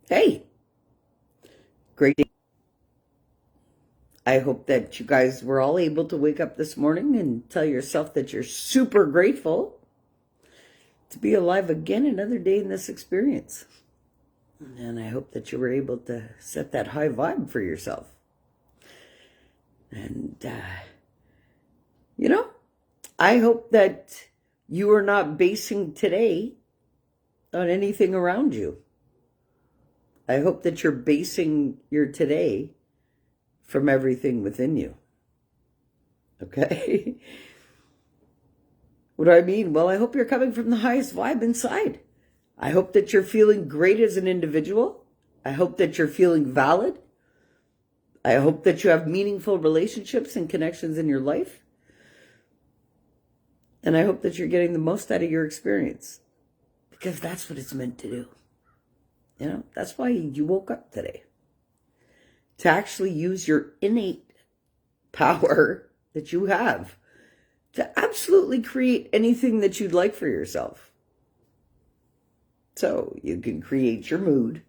Hey, great day. I hope that you guys were all able to wake up this morning and tell yourself that you're super grateful to be alive again another day in this experience. And I hope that you were able to set that high vibe for yourself. And, I hope that you are not basing today on anything around you. I hope that you're basing your today from everything within you. Okay? What do I mean? Well, I hope you're coming from the highest vibe inside. I hope that you're feeling great as an individual. I hope that you're feeling valid. I hope that you have meaningful relationships and connections in your life. And I hope that you're getting the most out of your experience. Because that's what it's meant to do. That's why you woke up today. To actually use your innate power that you have to absolutely create anything that you'd like for yourself. So you can create your mood.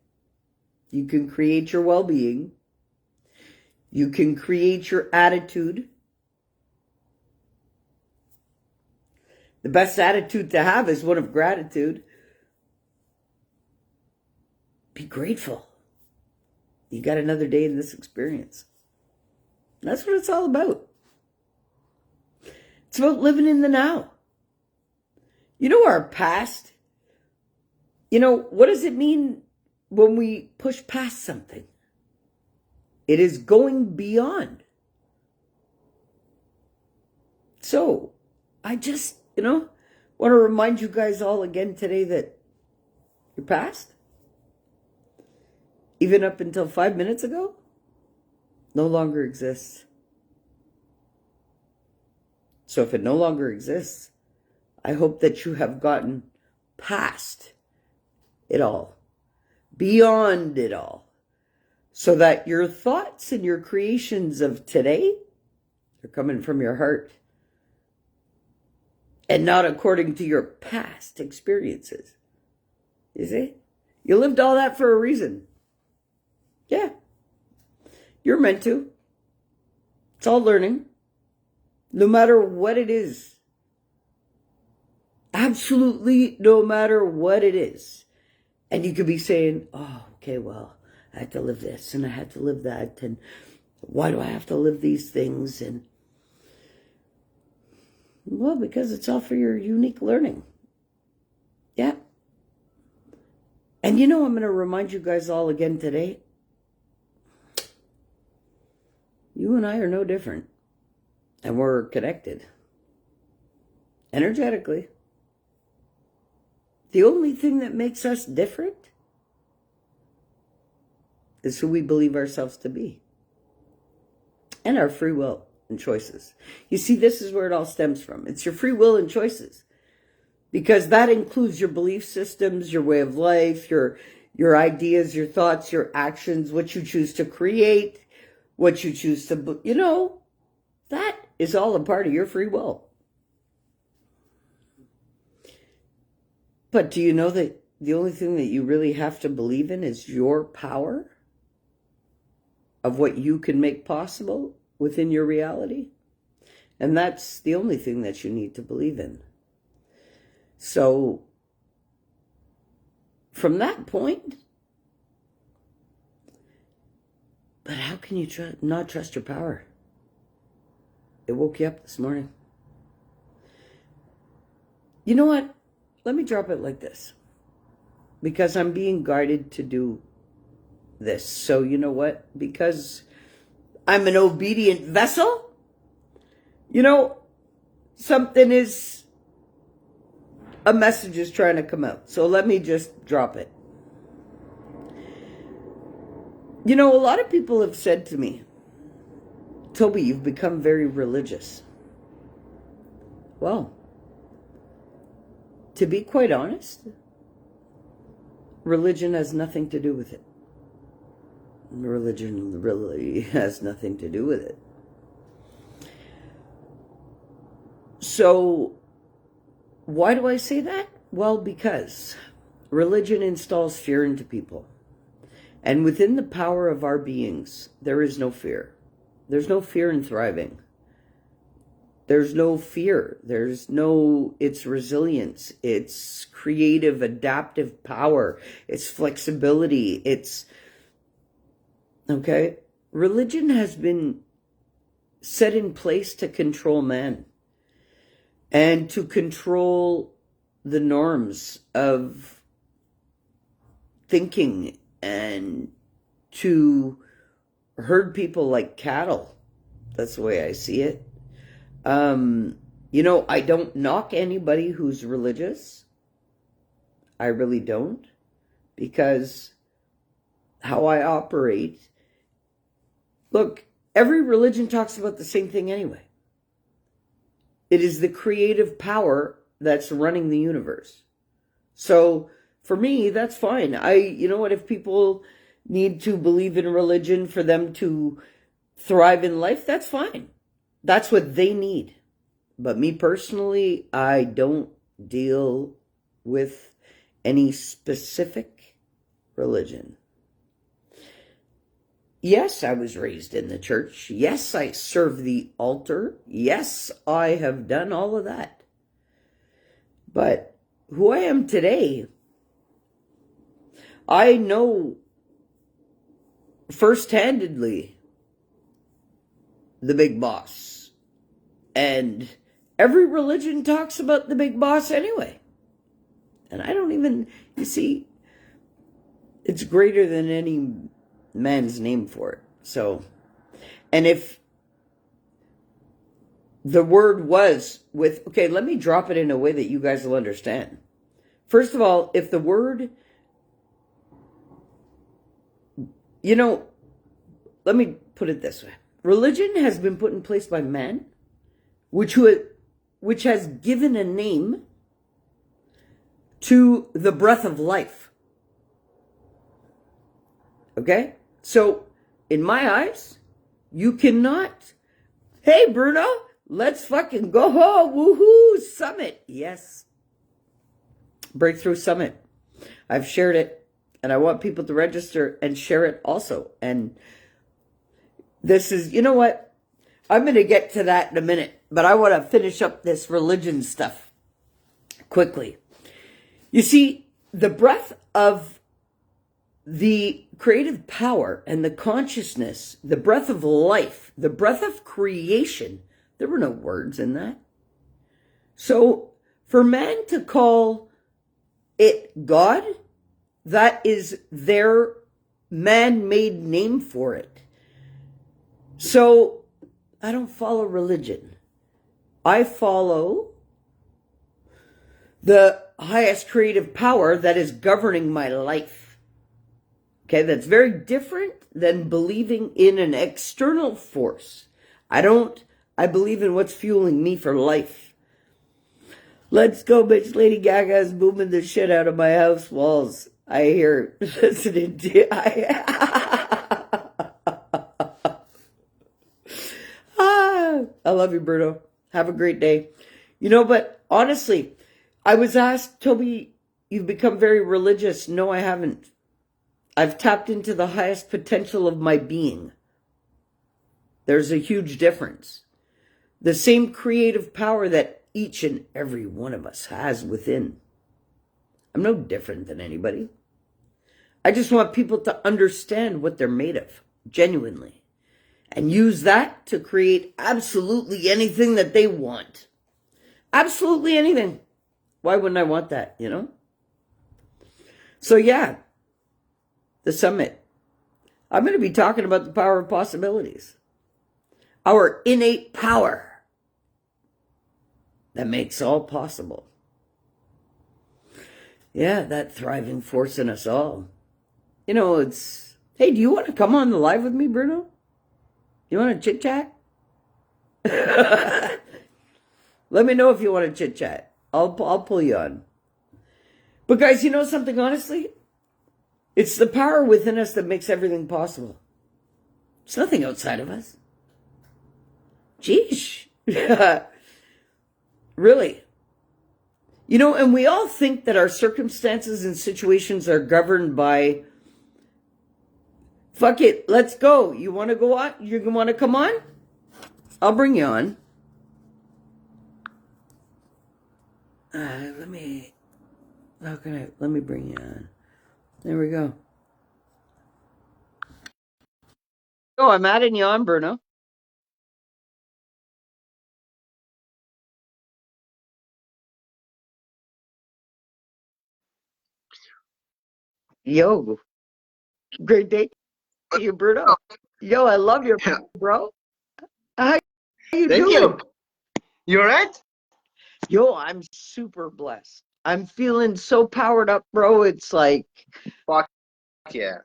You can create your well-being. You can create your attitude. The best attitude to have is one of gratitude. Be grateful. You got another day in this experience. That's what it's all about. It's about living in the now. Our past. What does it mean when we push past something? It is going beyond. So, I just, want to remind you guys all again today that your past, even up until 5 minutes ago, no longer exists. So if it no longer exists, I hope that you have gotten past it all, beyond it all, so that your thoughts and your creations of today are coming from your heart and not according to your past experiences. You see? You lived all that for a reason. Yeah. You're meant to. It's all learning. No matter what it is. Absolutely no matter what it is. And you could be saying, oh, okay, well, I had to live this and I had to live that. And why do I have to live these things? And well, because it's all for your unique learning. Yeah. And I'm going to remind you guys all again today. You and I are no different. And we're connected. Energetically. The only thing that makes us different is who we believe ourselves to be. And our free will and choices. You see, this is where it all stems from. It's your free will and choices. Because that includes your belief systems, your way of life, your ideas, your thoughts, your actions, what you choose to create, what you choose to, that is all a part of your free will. But do you know that the only thing that you really have to believe in is your power of what you can make possible within your reality? And that's the only thing that you need to believe in. So, from that point, but how can you not trust your power? It woke you up this morning. You know what? Let me drop it like this. Because I'm being guided to do this. So you know what? Because I'm an obedient vessel, a message is trying to come out. So let me just drop it. A lot of people have said to me, Tobi, you've become very religious. Well, to be quite honest, religion has nothing to do with it. Religion really has nothing to do with it. So, why do I say that? Well, because religion installs fear into people. And within the power of our beings, there is no fear. There's no fear in thriving. There's no fear. It's resilience. It's creative, adaptive power. It's flexibility. Okay? Religion has been set in place to control man and to control the norms of thinking and to herd people like cattle. That's the way I see it. I don't knock anybody who's religious. I really don't, because how I operate, look, every religion talks about the same thing anyway. It is the creative power that's running the universe. So for me, that's fine. If people need to believe in religion for them to thrive in life, that's fine. That's what they need. But me personally, I don't deal with any specific religion. Yes, I was raised in the church. Yes, I serve the altar. Yes, I have done all of that. But who I am today, I know first-handedly the big boss. And every religion talks about the big boss anyway. And I don't even, it's greater than any man's name for it. So, and if the word was let me drop it in a way that you guys will understand. First of all, if the word, let me put it this way. Religion has been put in place by man, which has given a name to the breath of life. Okay? So, in my eyes, you cannot, hey, Bruno, let's fucking go home, woohoo, summit. Yes. Breakthrough Summit. I've shared it, and I want people to register and share it also. And this is, you know what? I'm going to get to that in a minute, but I want to finish up this religion stuff quickly. You see, the breath of the creative power and the consciousness, the breath of life, the breath of creation, there were no words in that. So for man to call it God, that is their man-made name for it. So I don't follow religion. I follow the highest creative power that is governing my life. Okay, that's very different than believing in an external force. I believe in what's fueling me for life. Let's go, bitch. Lady Gaga's booming the shit out of my house walls. I hear listening to I love you, Bruno. Have a great day. But honestly, I was asked, Toby, you've become very religious. No, I haven't. I've tapped into the highest potential of my being. There's a huge difference. The same creative power that each and every one of us has within. I'm no different than anybody. I just want people to understand what they're made of, genuinely. And use that to create absolutely anything that they want. Absolutely anything. Why wouldn't I want that, So yeah, the summit. I'm going to be talking about the power of possibilities. Our innate power that makes all possible. Yeah, that thriving force in us all. It's, hey, do you want to come on the live with me, Bruno? You want to chit-chat? Let me know if you want to chit-chat. I'll pull you on. But guys, you know something, honestly? It's the power within us that makes everything possible. It's nothing outside of us. Jeesh. Really. And we all think that our circumstances and situations are governed by Fuck it. Let's go. You want to go on? You want to come on? I'll bring you on. Let me bring you on. There we go. Oh, I'm adding you on, Bruno. Yo, great day to you, Bruno. Yo, I love your bro. How you Thank doing? you. You alright? Yo, I'm super blessed. I'm feeling so powered up, bro. It's like, Fuck yeah.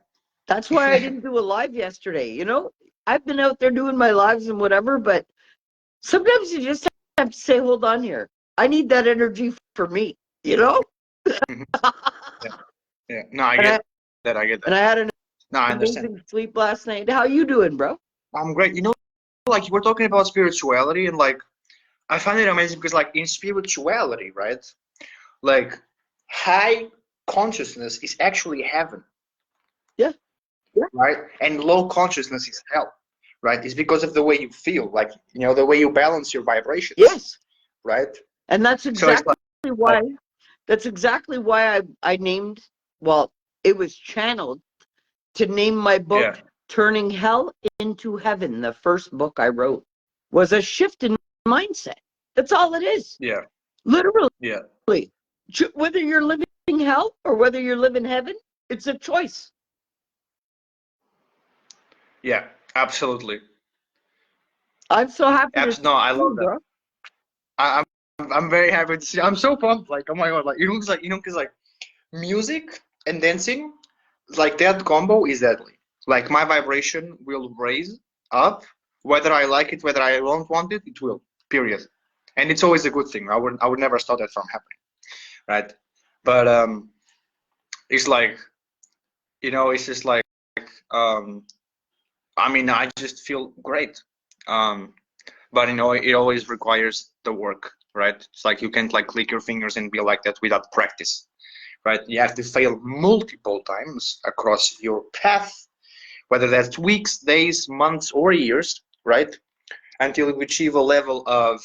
that's why I didn't do a live yesterday. You know, I've been out there doing my lives and whatever, but sometimes you just have to say, hold on here. I need that energy for me, you know? Yeah. Yeah. No, I And get that. I get and that. I had an No, I understand. amazing sleep last night. How you doing, bro? I'm great. You know, like you were talking about spirituality, and like I find it amazing because like in spirituality, right? Like high consciousness is actually heaven, Yeah. Yeah. right? And low consciousness is hell, right? It's because of the way you feel, like the way you balance your vibrations, Yes. right? And that's So it's exactly why I named, well, it was channeled to name my book yeah, Turning Hell into Heaven. The first book I wrote was a shift in mindset. That's all it is. yeah, Literally. yeah, Whether you're living hell or whether you're living heaven, it's a choice. yeah. Absolutely. I'm so happy to see No, I love you, that. bro. I, I'm very happy to see. I'm so pumped. Like, oh my god, like because like music and dancing, like that combo is deadly. Like my vibration will raise up, whether I like it, whether I don't want it, it will. Period. And it's always a good thing. I would never stop that from happening, right? But it's like it's just like um, I mean, I just feel great. Um, but it always requires the work, right? It's like you can't like click your fingers and be like that without practice, right? You have to fail multiple times across your path, whether that's weeks, days, months, or years, right? Until you achieve a level of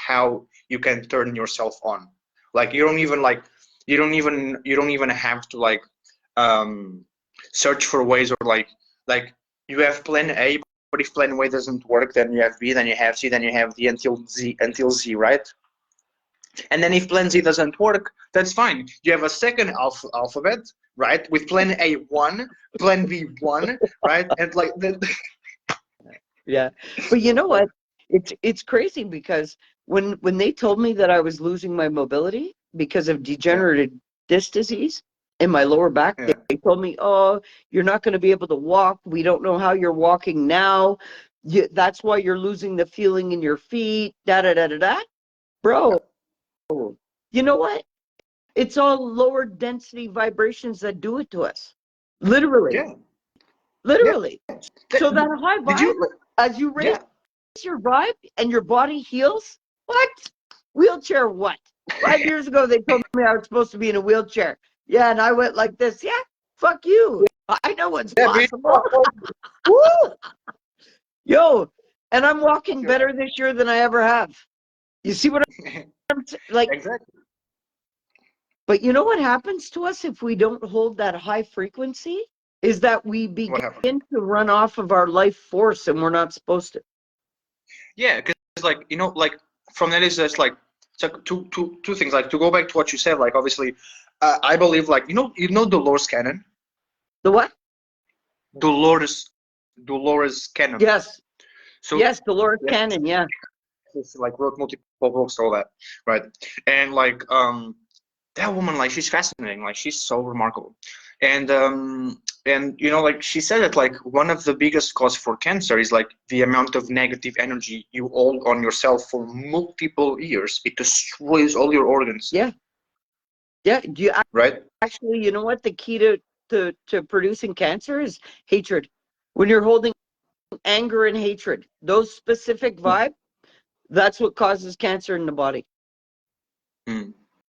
how you can turn yourself on. Like you don't even have to like um, search for ways, or like you have plan A, but if plan A doesn't work, then you have B, then you have C, then you have D until Z, right? And then if plan Z doesn't work, that's fine. You have a second alphabet, right? With plan A 1, plan B 1, right? And like the Yeah. But you know what? It's crazy because when they told me that I was losing my mobility because of yeah, degenerative disc disease in my lower back, yeah, they told me, "Oh, you're not going to be able to walk. We don't know how you're walking now. That's why you're losing the feeling in your feet." Da da da da da. Bro, you know what? It's all lower density vibrations that do it to us. Literally. yeah, yeah. Literally. So that high Did vibe, you? as you raise Yeah, your vibe and your body heals, what? Wheelchair what? 5 years ago, they told me I was supposed to be in a wheelchair. Yeah, and I went like this. Yeah, fuck you. I know what's yeah, possible. Woo! Yo, and I'm walking You're better this year than I ever have. You see what right. I'm like? Exactly. But you know what happens to us if we don't hold that high frequency? Is that we What begin happened? to run off of our life force and we're not supposed to. Yeah, because like like from that is just like it's like two things. Like to go back to what you said, like obviously, I believe like Dolores Cannon, The what? Dolores Dolores Cannon. Yes. So Yes, Dolores yeah, Cannon. Yeah. she's like wrote multiple books, all that, right? And like that woman, like she's fascinating, like she's so remarkable. And like she said that like one of the biggest cause for cancer is like the amount of negative energy you hold on yourself for multiple years. It destroys all your organs, Yeah. Yeah. Do you right? actually, you know what? The key to producing cancer is hatred. When you're holding anger and hatred, those specific vibe, that's what causes cancer in the body. Mm.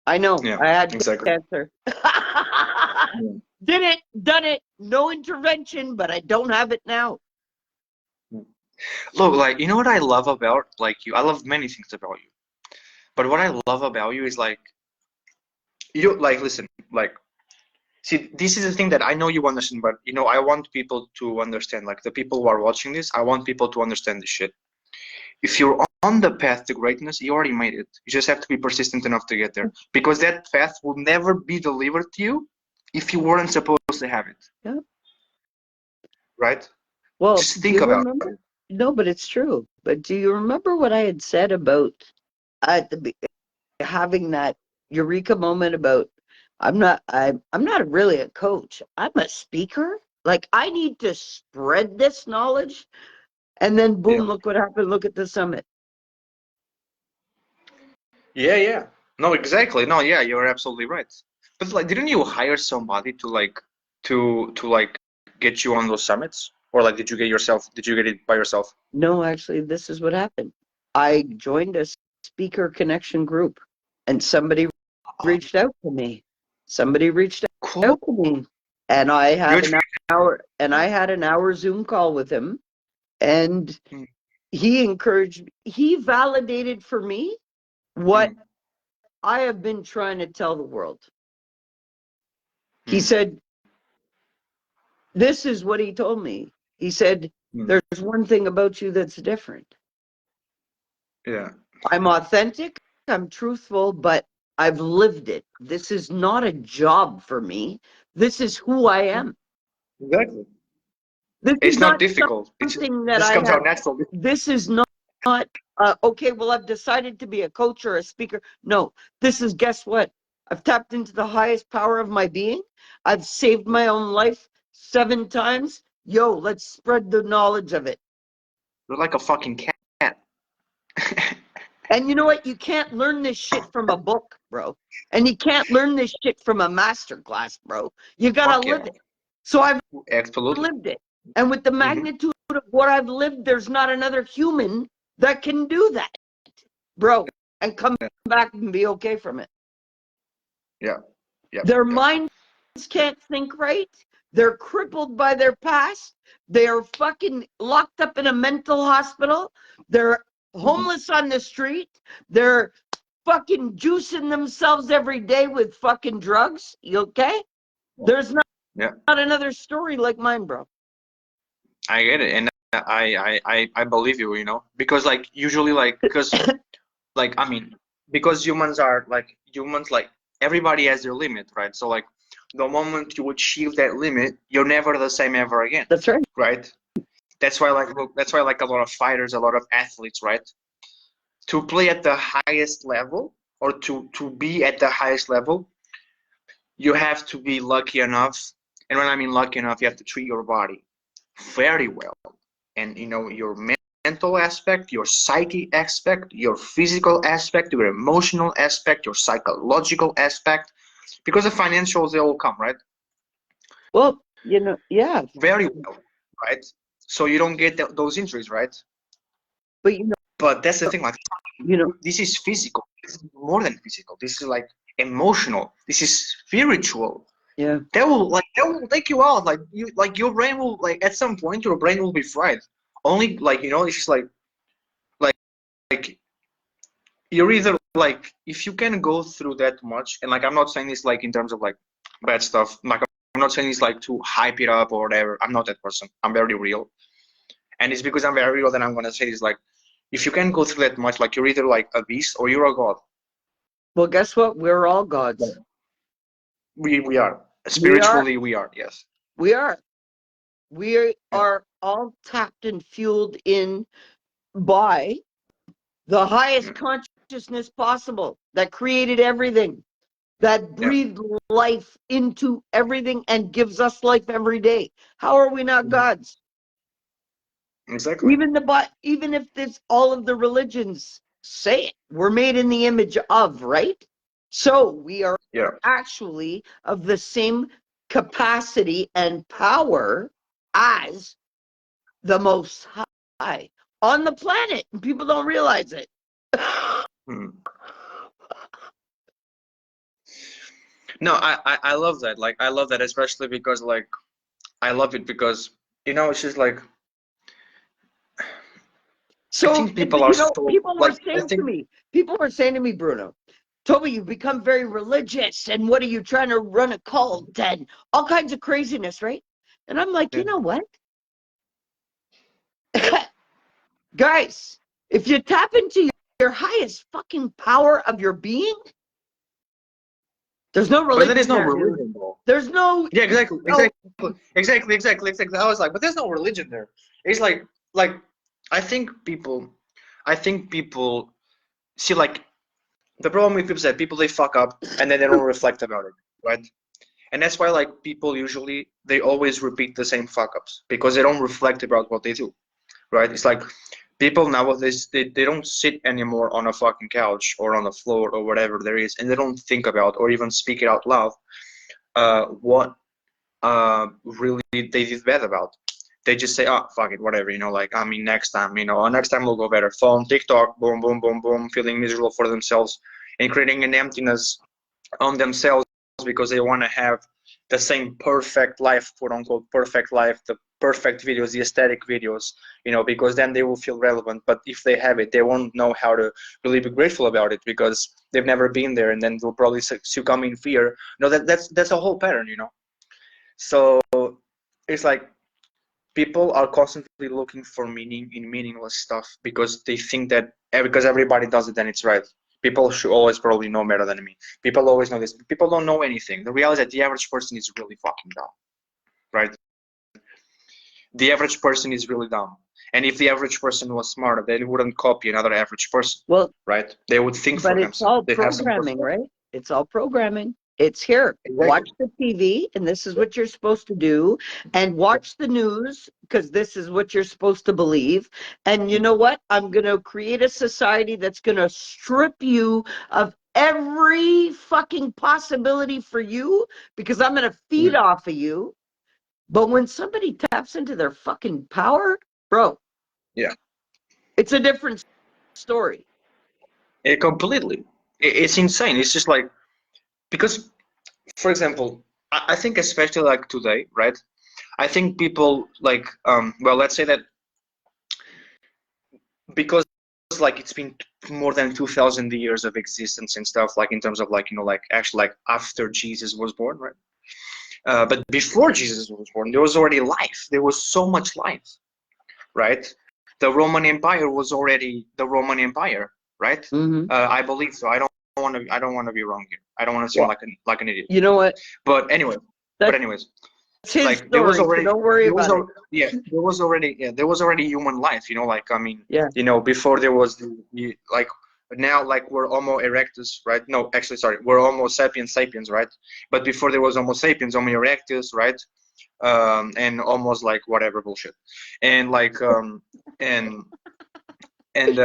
I know. Yeah, I had exactly. cancer. Did it, done it, no intervention, but I don't have it now. Look, like, you know what I love about like you? I love many things about you. But what I love about you is like you like listen, like see, this is the thing that I know you understand, but you know, I want people to understand, like the people who are watching this, I want people to understand this shit. If you're on the path to greatness, you already made it. You just have to be persistent enough to get there. Because that path will never be delivered to you if you weren't supposed to have it. Yeah. Right? Well, Just do think you about remember? it. No, but it's true. But do you remember what I had said about at the having that eureka moment about I'm not really a coach. I'm a speaker. Like I need to spread this knowledge. And then Yeah. boom, look what happened. Look at the summit. Yeah, yeah. No, exactly. No, yeah, you're absolutely right. But like, didn't you hire somebody to like to like get you on those summits? Or like did you get it by yourself? No, actually, this is what happened. I joined a speaker connection group and somebody Oh, reached out to me. Somebody reached cool. out to me and I You're had an hour and I had an hour Zoom call with him and mm, he encouraged, he validated for me what mm, I have been trying to tell the world. He mm, said, this is what he told me. He said, mm. there's one thing about you that's different. Yeah. I'm authentic, I'm truthful, but I've lived it. This is not a job for me. This is who I am. Exactly. This is It's not not difficult. It something that just I comes have. out naturally. This is not okay, well, I've decided to be a coach or a speaker. No, this is, guess what? I've tapped into the highest power of my being. I've saved my own life 7 times. Yo, let's spread the knowledge of it. You're like a fucking cat. And you know what? You can't learn this shit from a book, bro. And you can't learn this shit from a master class, bro. You gotta Fuck yeah. live it. So I've Absolutely. lived it. And with the Hmm. magnitude of what I've lived, there's not another human that can do that, bro, and come back and be okay from it. Yeah. Yeah. Their Yeah. minds can't think right. They're crippled by their past. They're fucking locked up in a mental hospital. They're Hmm. homeless on the street. They're fucking juicing themselves every day with fucking drugs. You okay? There's Yeah. not another story like mine, bro. I get it, and I believe you. You know, because like usually like because like I mean because humans like everybody has their limit, right? So like the moment you achieve that limit, you're never the same ever again, That's right. right? That's why like a lot of fighters, a lot of athletes, right? To play at the highest level or to be at the highest level, you have to be lucky enough. And when I mean lucky enough, you have to treat your body very well. And you know, your mental aspect, your psyche aspect, your physical aspect, your emotional aspect, your psychological aspect, because the financials they all come, right? Well, yeah. Very well, right? So you don't get those injuries, right? But But that's the thing, like you know, this is physical. This is more than physical. This is like emotional. This is spiritual. yeah. That will take you out. Like your brain will like at some point your brain will be fried. Only like you know it's just like like you're either like if you can go through that much and like I'm not saying this like in terms of like bad stuff. Like I'm not saying this like to hype it up or whatever. I'm not that person. I'm very real. And it's because I'm very real that I'm gonna say this like if you can go through that much, like you're either like a beast or you're a god. Well, guess what? We're all gods. We are. We are. Spiritually we are, yes. We are. We Yeah. are all tapped and fueled in by the highest Yeah. consciousness possible that created everything, that Yeah. breathed life into everything and gives us life every day. How are we not Mhm. gods? Exactly. Even if this all of the religions say it, we're made in the image of, right? So we are Yeah. actually of the same capacity and power as the most high on the planet. People don't realize it. Hmm. No, I love that. Like, I love that, especially because, like, I love it because, it's just like, I So, think people are so, like, I think, people were saying to me, Bruno, Toby, you've become very religious, and what are you trying to run a cult and all kinds of craziness, right? And I'm like, yeah. you know what? Guys, if you tap into your highest fucking power of your being, there's no But there is religion no there, dude. religion, though. There's no, Yeah, exactly, no, exactly. I was like, but there's no religion there. It's like, I think people, I think people see, like, the problem with people is that people, they fuck up and then they don't reflect about it, right? And that's why, like, people usually, they always repeat the same fuck ups because they don't reflect about what they do, right? It's like people nowadays, they don't sit anymore on a fucking couch or on the floor or whatever there is, and they don't think about or even speak it out loud, what really they did bad about. They just say, oh, fuck it, whatever, like, I mean, next time, next time will go better. Phone, TikTok, boom, boom, boom, boom, feeling miserable for themselves and creating an emptiness on themselves because they want to have the same perfect life, quote unquote, perfect life, the perfect videos, the aesthetic videos, because then they will feel relevant. But if they have it, they won't know how to really be grateful about it because they've never been there, and then they'll probably succumb in fear. That's a whole pattern. So it's like people are constantly looking for meaning in meaningless stuff because they think that because everybody does it, then it's right. People should always probably know better than me. People always know this. People don't know anything. The reality is that the average person is really fucking dumb, right? The average person is really dumb. And if the average person was smarter, they wouldn't copy another average person, well, right? They would think but for it's themselves. all They'd have some programming, perspective. right? It's all programming. It's here. Exactly. Watch the TV, and this is what you're supposed to do. And watch the news, because this is what you're supposed to believe. And you know what? I'm going to create a society that's going to strip you of every fucking possibility for you because I'm going to feed Mm. off of you. But when somebody taps into their fucking power, bro, Yeah. it's a different story. Completely. It's insane. It's just like, because, for example, I think especially like today, right? I think people like, well, let's say that because like it's been more than 2,000 years of existence and stuff, like in terms of like, like actually like after Jesus was born, right? But before Jesus was born, there was already life. There was so much life, right? The Roman Empire was already the Roman Empire, right? Mm-hmm. I believe so. I don't want to be wrong here. I don't want to seem Well, like an idiot. you know what? But anyway, but That's anyways, his like there was story, so already don't worry there was about it. al- yeah there was already human life. Like, I mean, Yeah. before there was like, now, like, we're Homo erectus, right? No, actually, sorry, we're Homo sapiens, right? But before there was Homo sapiens, Homo erectus, right? And almost like whatever bullshit, and like and and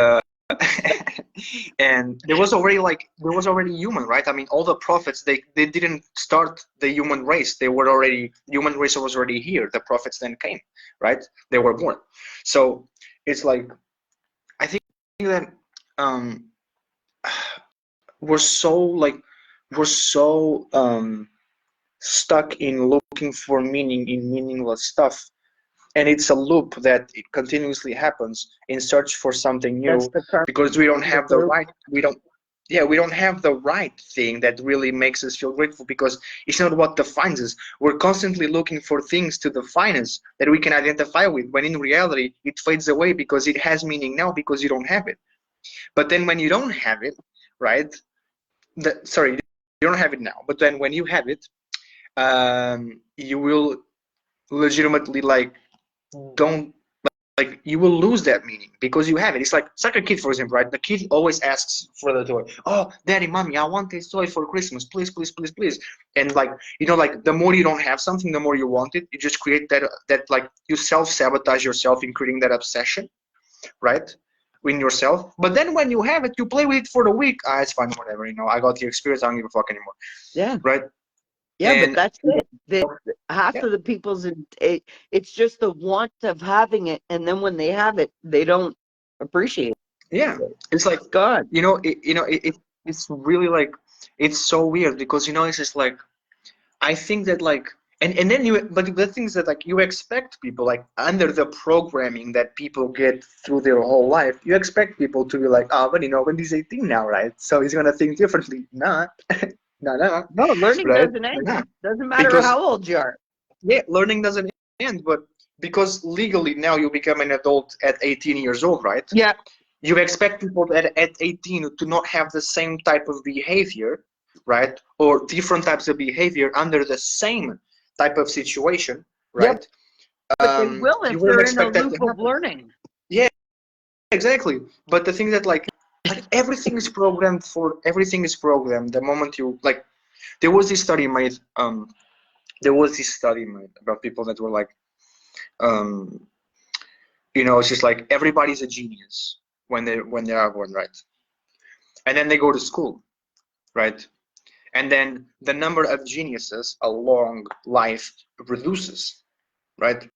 and there was already human, right? I mean, all the prophets, they didn't start the human race. Human race was already here. The prophets then came, right? They were born. So it's like, I think that um we're so like we're so stuck in looking for meaning in meaningless stuff, and it's a loop that it continuously happens in search for something That's new, the because we don't karmic have the loop. right we don't have the right thing that really makes us feel grateful, because it's not what defines us. We're constantly looking for things to define us that we can identify with, when in reality it fades away because it has meaning now, because you don't have it. But then when you don't have it, right, sorry, you don't have it now, but then when you have it, you will legitimately, like, don't, like, you will lose that meaning because you have it. It's like a kid, for example, right? The kid always asks for the toy. Oh, daddy, mommy, I want this toy for Christmas, please, please, please, please. And like, like, the more you don't have something, the more you want it. You just create that like, you self-sabotage yourself in creating that obsession, right, in yourself. But then when you have it, you play with it for the week. It's fine, whatever, I got the experience, I don't give a fuck anymore, Yeah. right? Yeah, but And that's it. Half yeah, of the people's it's just the want of having it, and then when they have it, they don't appreciate yeah, it. it's like, God. it's really like, it's so weird because it's just like I think that like and then but the thing is that like you expect people like under the programming that people get through their whole life, you expect people to be like, oh, but when he's 18 now, right? So he's gonna think differently. Nah, nah, No, learning right? doesn't end. Nah. Doesn't matter Because how old you are. yeah, learning doesn't end, but because legally now you become an adult at 18 years old, right? Yeah. You expect people at 18 to not have the same type of behavior, right? Or different types of behavior under the same type of situation, Yep. right? But they will You if wouldn't they're in a expect that to loop of happen. learning. Yeah, exactly. But the thing that like everything is programmed for everything is programmed. The moment you like, there was this study made. There was this study made about people that were like, um, it's just like everybody's a genius when they are born, right? And then they go to school, right? And then the number of geniuses along life reduces, right?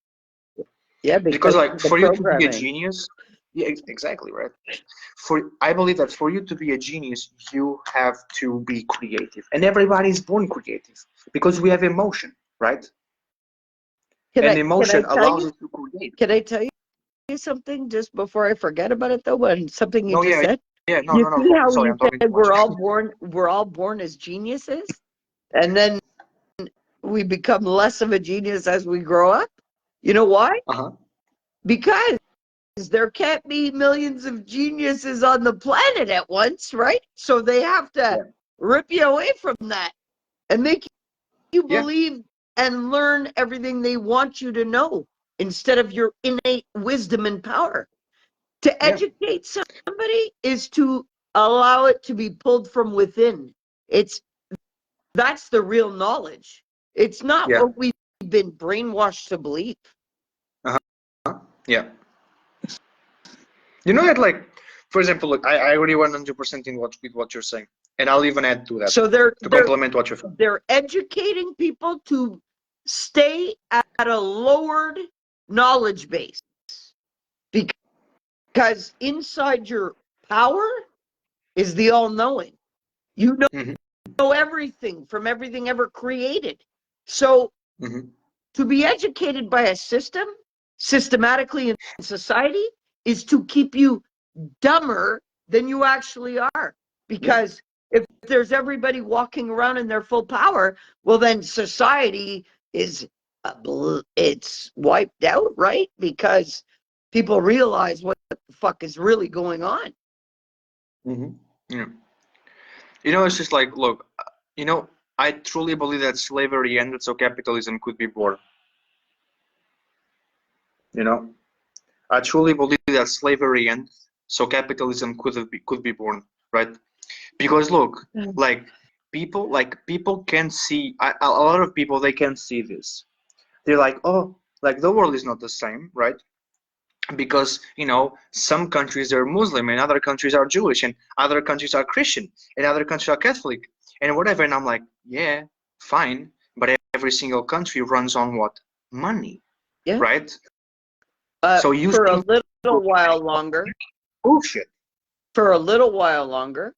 Yeah, Because because like of the for you to be a programming. genius, yeah, exactly, right? I believe that for you to be a genius, you have to be creative, and everybody's born creative because we have emotion, right? Can And I can I emotion tell allows you us to create. can I tell you something just before I forget about it though? When something you No, just yeah, said. yeah, no, You no, no. see how Sorry, you I'm talking too said much. we're all born as geniuses, and then we become less of a genius as we grow up? You know why? Uh-huh. Because there can't be millions of geniuses on the planet at once, right? So they have to Yeah, rip you away from that and make you yeah, believe and learn everything they want you to know instead of your innate wisdom and power. To yeah, educate somebody is to allow it to be pulled from within. It's That's the real knowledge. It's not yeah. what we've been brainwashed to believe. Uh-huh. Yeah. You know that, like, for example, look, I agree 100% with what you're saying, and I'll even add to that So they're to they're complement what you're saying. they're educating people to stay at a lowered knowledge base because inside your power is the all-knowing. You Mm-hmm. know everything from everything ever created. So Mm-hmm. to be educated by a system systematically in society is to keep you dumber than you actually are. Yeah. Because if there's everybody walking around in their full power, well, then society is it's wiped out, right? Because people realize what the fuck is really going on. Mm-hmm. Yeah. It's just like, look, I truly believe that slavery ended so capitalism could be born. You know, I truly believe that slavery ended so capitalism could be born, right? Because look, people can see a lot of people they can see this. They're like, oh, like the world is not the same, right? Because some countries are Muslim and other countries are Jewish and other countries are Christian and other countries are Catholic and whatever. And I'm like, yeah, fine, but every single country runs on what? Money, Yeah. right? So you For a see little while longer, bullshit. for a little while longer,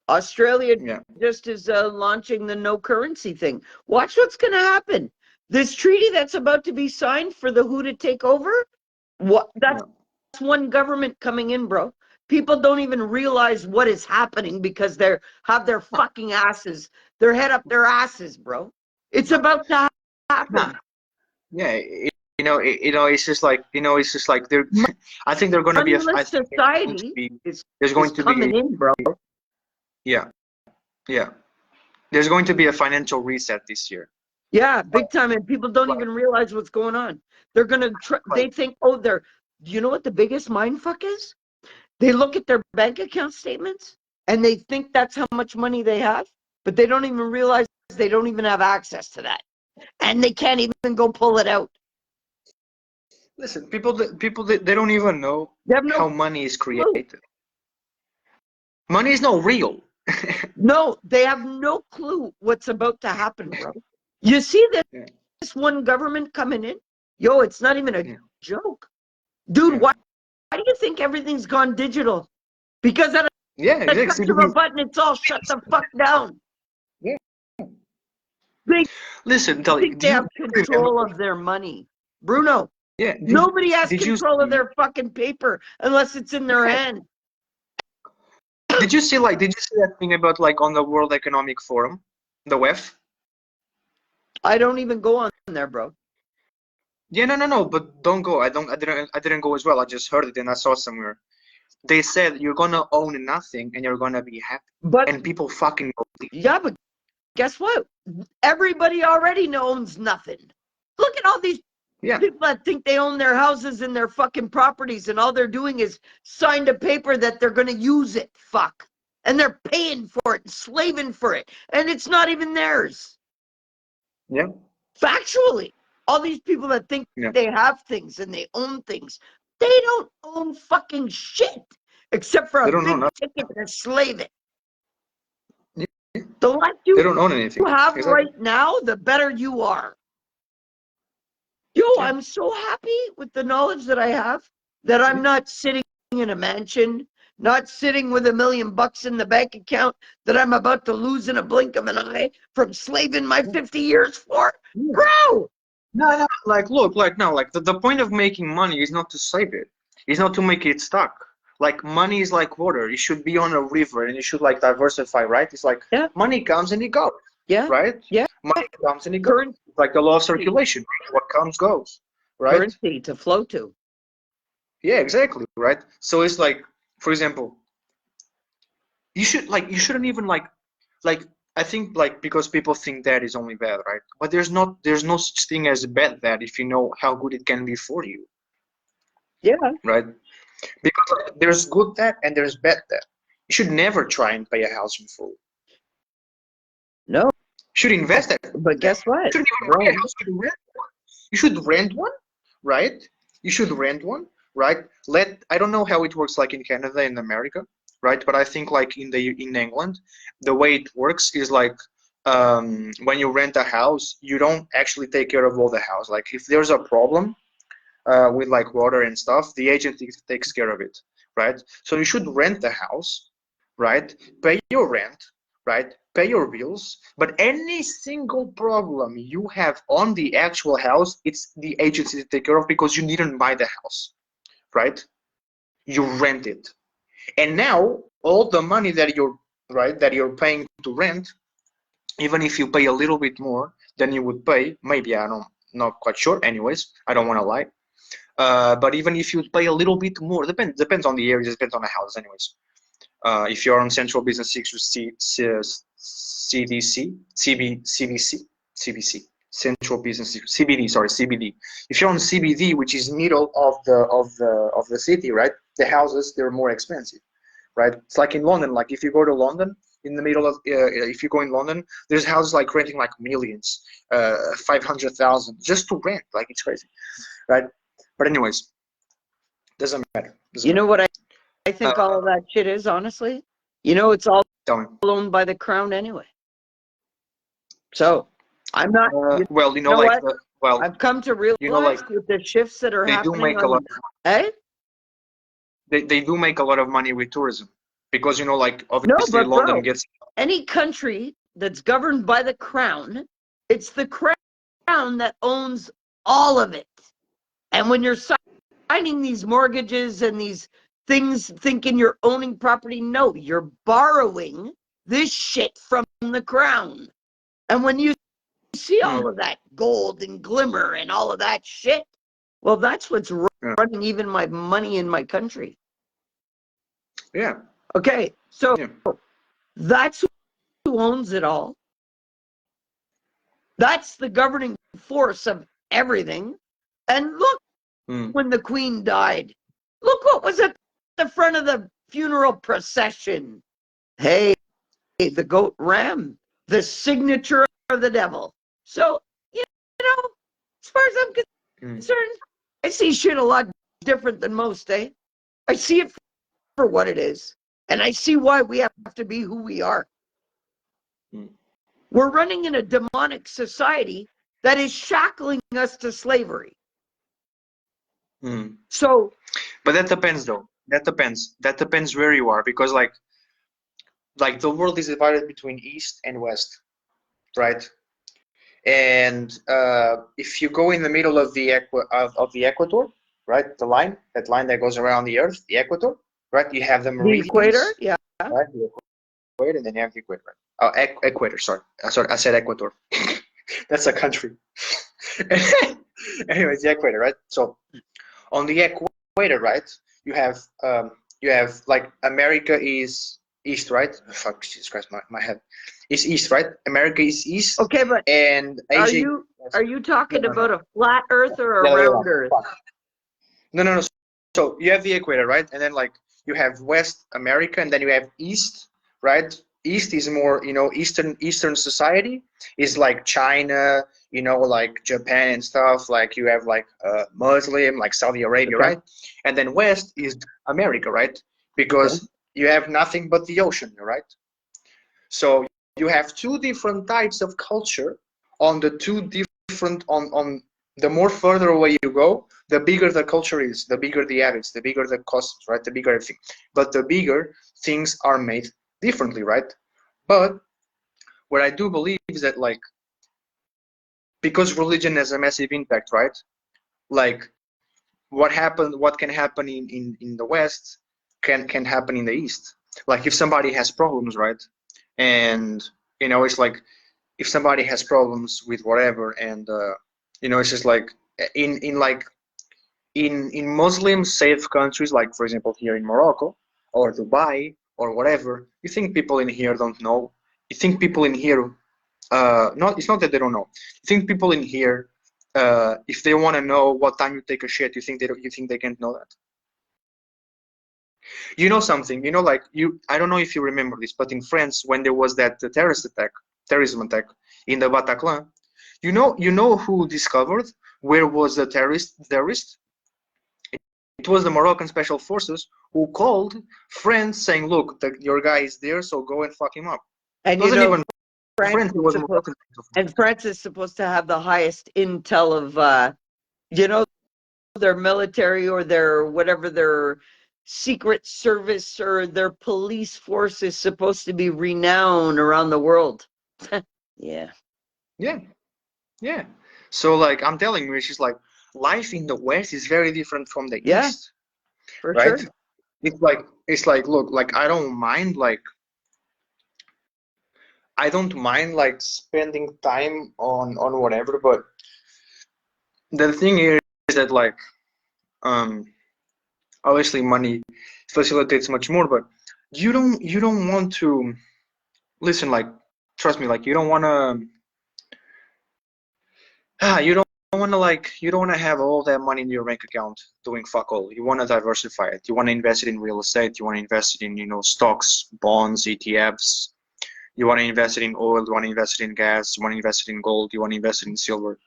Australia Yeah, just is launching the no currency thing. Watch what's going to happen. This treaty that's about to be signed for the WHO to take over, that's yeah, one government coming in, bro. People don't even realize what is happening because they're have their fucking asses, their head up their asses, bro. It's about to nah, happen. yeah. It's just like they're. I think they're gonna be. I Money-less think there's going to society be. is There's is going to coming be. in, bro. Yeah, yeah. There's going to be a financial reset this year. Yeah, big time, and people don't Like, even realize what's going on. They're gonna like, they think, oh, they're. Do you know what the biggest mind fuck is? They look at their bank account statements and they think that's how much money they have, but they don't even realize they don't even have access to that, and they can't even go pull it out. listen, they don't even know They have no how money is clue. created. Money is not real. No, they have no clue what's about to happen, bro. You see Yeah, this one government coming in? Yo, it's not even a yeah, joke. Dude, yeah. why do you think everything's gone digital? Because at Yeah, a exactly. touch of a button, it's all shut the fuck down. They Listen, Tully, think they have control of their money. Bruno, yeah, nobody has did you control of see, their fucking paper unless it's in their hand. did you see that thing about like on the World Economic Forum, the WEF? I don't even go on there, bro. Yeah, no, but don't go. I didn't go as well. I just heard it and I saw somewhere. They said you're gonna own nothing and you're gonna be happy. But And people fucking believe. yeah, but guess what? Everybody already owns nothing. Look at all these Yeah, people that think they own their houses and their fucking properties, and all they're doing is signed a paper that they're going to use it. Fuck. And they're paying for it, slaving for it, and it's not even theirs. yeah, Factually, all these people that think yeah. they have things and they own things, they don't own fucking shit except for They a don't know big nothing. ticket to slave it. Yeah, The less they you don't own anything. have Exactly. right now, the better you are. Yo, Yeah. I'm so happy with the knowledge that I have that I'm not sitting in a mansion, not sitting with $1 million in the bank account that I'm about to lose in a blink of an eye from slaving my 50 years for. Yeah. Bro! No, like look, like no, like the point of making money is not to save it. It's not to make it stuck. Like money is like water. It should be on a river and it should like diversify, right? It's like Yeah, money comes and it goes, yeah, right? yeah. Money comes and it goes. Currency, It's like the law of circulation. What comes goes, right? currency to flow to. Yeah, exactly, right? So it's like, for example, you shouldn't even like I think like because people think that is only bad, right? But there's no such thing as bad that if you know how good it can be for you, Yeah. right? Because there's good that and there's bad that. You should never try and pay a house in full. No. You should invest that. But guess You what? shouldn't even buy a Bro, house. You should rent one, right? You should rent one, right? I don't know how it works like in Canada and America, right? But I think like in England, the way it works is like when you rent a house, you don't actually take care of all the house. Like if there's a problem with like water and stuff, the agent takes care of it, right? So you should rent the house, right? Pay your rent, right? Pay your bills, but any single problem you have on the actual house, it's the agency to take care of because you didn't buy the house, right? You rent it. And now all the money that you're paying to rent, even if you pay a little bit more than you would pay, maybe I don't not quite sure. Anyways, I don't want to lie. But even if you pay a little bit more, depends on the area, depends on the house, anyways. If you're on Central Business District CDC, CBC, Central Business District, CBD, sorry, CBD. If you're on CBD, which is middle of the city, right? The houses they're more expensive, right? It's like in London. Like if you go to London, in the middle of if you go in London, there's houses like renting like millions, 500,000 just to rent. Like it's crazy, right? But anyways, doesn't matter. Doesn't you know matter. what I think all of that shit is, honestly? You know, it's all Tell me. owned by the crown anyway. So I'm not, you Well, you know, know like what? I've come to realize you know, like with the shifts that are they do happening make a lot. eh? They do make a lot of money with tourism because you know, like No, obviously but London bro, gets. any country that's governed by the crown, it's the crown that owns all of it. And when you're signing these mortgages and these things thinking you're owning property, no, you're borrowing this shit from the crown. And when you see all of that gold and glimmer and all of that shit, well, that's what's Yeah. running even my money in my country. Yeah. Okay, so Yeah. that's who owns it all. That's the governing force of everything. And look, when the queen died, look what was at the front of the funeral procession. Hey, the goat ram, the signature of the devil. So, you know, as far as I'm concerned, I see shit a lot different than most, eh? I see it for what it is. And I see why we have to be who we are. We're running in a demonic society that is shackling us to slavery. So, but that depends, though. That depends. That depends where you are, because like the world is divided between East and West, right? And if you go in the middle of the equator, right, that line that goes around the Earth, the equator, right, you have the The equator, meridians, yeah. right, the equator, and then you have the equator. Oh, equator, sorry, I said equator. That's a country. Anyways, the equator, right? So on the equator, right, you have like America is east, right? Fuck, Jesus Christ, my head is east, right? America is east, Okay, but and are Asia. you talking No, no, about a flat Earth or a the other way round around. Earth? Fuck. No. So you have the equator, right? And then like you have West America, and then you have East, right? East is more, Eastern society is like China, like Japan and stuff. Like you have like Muslim, like Saudi Arabia, Okay. right? And then West is America, right? Okay. Because you have nothing but the ocean, right? So you have two different types of culture on the two different on the more further away you go, the bigger the culture is, the bigger the habits, the bigger the costs, right? The bigger everything. But the bigger things are made differently, right? But what I do believe is that like because religion has a massive impact, right? Like what can happen in the West can happen in the East. Like if somebody has problems, right? And it's like if somebody has problems with whatever, and it's just like in Muslim safe countries, like for example here in Morocco or Dubai or whatever, you think people in here don't know? You think people in here, not it's not that they don't know. You think people in here, if they want to know what time you take a shit, you think they can't know that? You know something? Like I don't know if you remember this, but in France, when there was that terrorism attack in the Bataclan, you know who discovered where was the terrorist? It was the Moroccan Special Forces who called France saying, "Look, your guy is there, so go and fuck him up." It And wasn't even France France; it is was supposed Moroccan. and France is supposed to have the highest intel of you know their military or their whatever their secret service or their police force is supposed to be renowned around the world. Yeah. Yeah, yeah. So like I'm telling you, it's just like life in the West is very different from the Yeah, East, for right? sure. It's like look, like I don't mind like spending time on whatever, but the thing is that like um obviously money facilitates much more, but you don't want to listen, like trust me, like you don't want to you don't want to have all that money in your bank account doing fuck all. You want to diversify it. You want to invest it in real estate. You want to invest it in stocks, bonds, ETFs. You want to invest it in oil. You want to invest it in gas. You want to invest it in gold. You want to invest it in silver.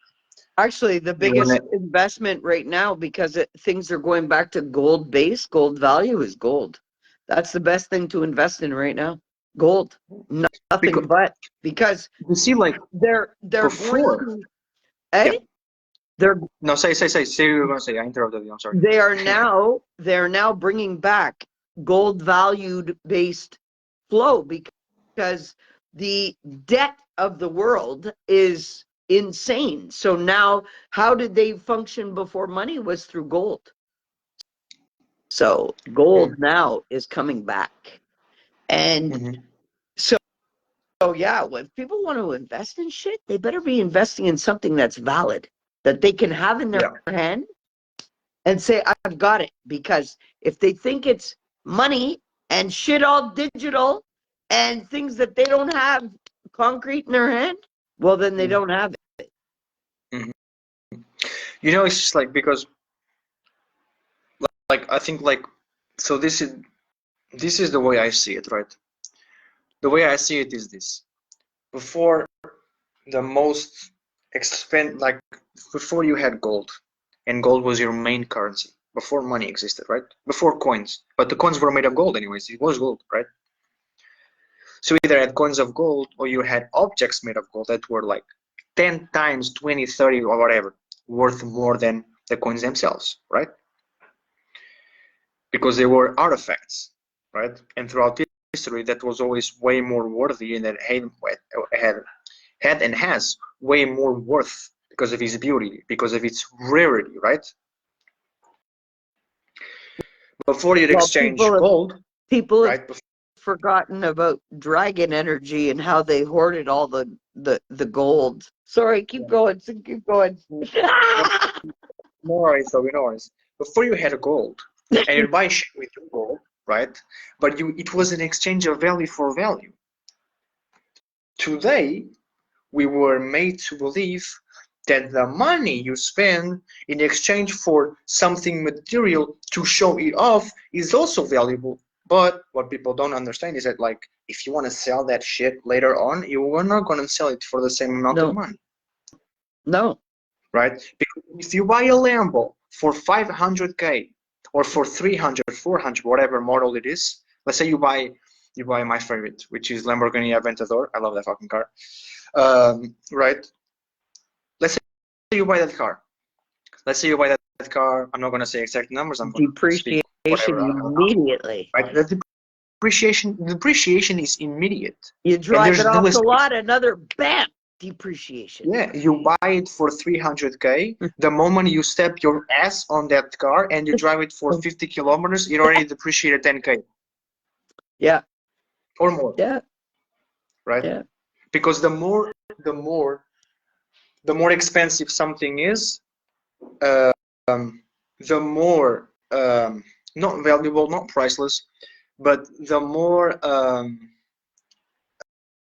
Actually, the You want biggest investment right now, because things are going back to gold base, gold value is gold. That's the best thing to invest in right now. Gold. Nothing because but because you see, like they're going before. to eh? Yeah. They're No, say what you're gonna say. I interrupted you. I'm sorry. they're now bringing back gold valued based flow because the debt of the world is insane. So now how did they function before money was through gold? So gold now is coming back. And Mm-hmm. so yeah, if people want to invest in shit, they better be investing in something that's valid, that they can have in their Yeah. hand and say, I've got it. Because if they think it's money and shit all digital and things that they don't have concrete in their hand, well, then they don't have it. Mm-hmm. It's just like because like I think like so this is the way I see it, right? The way I see it is this. Before the most like before you had gold, and gold was your main currency before money existed, right? Before coins, but the coins were made of gold anyways. It was gold, right? So either had coins of gold or you had objects made of gold that were like 10 times 20, 30 or whatever worth more than the coins themselves, right? Because they were artifacts, right? And throughout history, that was always way more worthy, and that had and has way more worth because of its beauty, because of its rarity, right? Before you'd Well, exchange gold, people have right? forgotten about dragon energy and how they hoarded all the gold. Sorry, keep going. Keep going. No worries, so no worries. Before you had gold, and you'd buy shit with your gold, right? But it was an exchange of value for value. Today, we were made to believe that the money you spend in exchange for something material to show it off is also valuable. But what people don't understand is that, like, if you want to sell that shit later on, you are not going to sell it for the same amount of money. No. Right? Because if you buy a Lambo for 500K or for 300, 400, whatever model it is, let's say you buy my favorite, which is Lamborghini Aventador. I love that fucking car. Right? Let's say you buy that car. Let's say you buy that car. I'm not going to say exact numbers. I'm going to speak Depreciation whatever. immediately. Right? The depreciation is immediate. You And drive there's it no off the lot, another bam, depreciation. Yeah, you buy it for 300K. The moment you step your ass on that car and you drive it for 50 kilometers, it already depreciated 10K Yeah. or more, Yeah. right? Yeah. Because the more expensive something is, the more not valuable, not priceless, but the more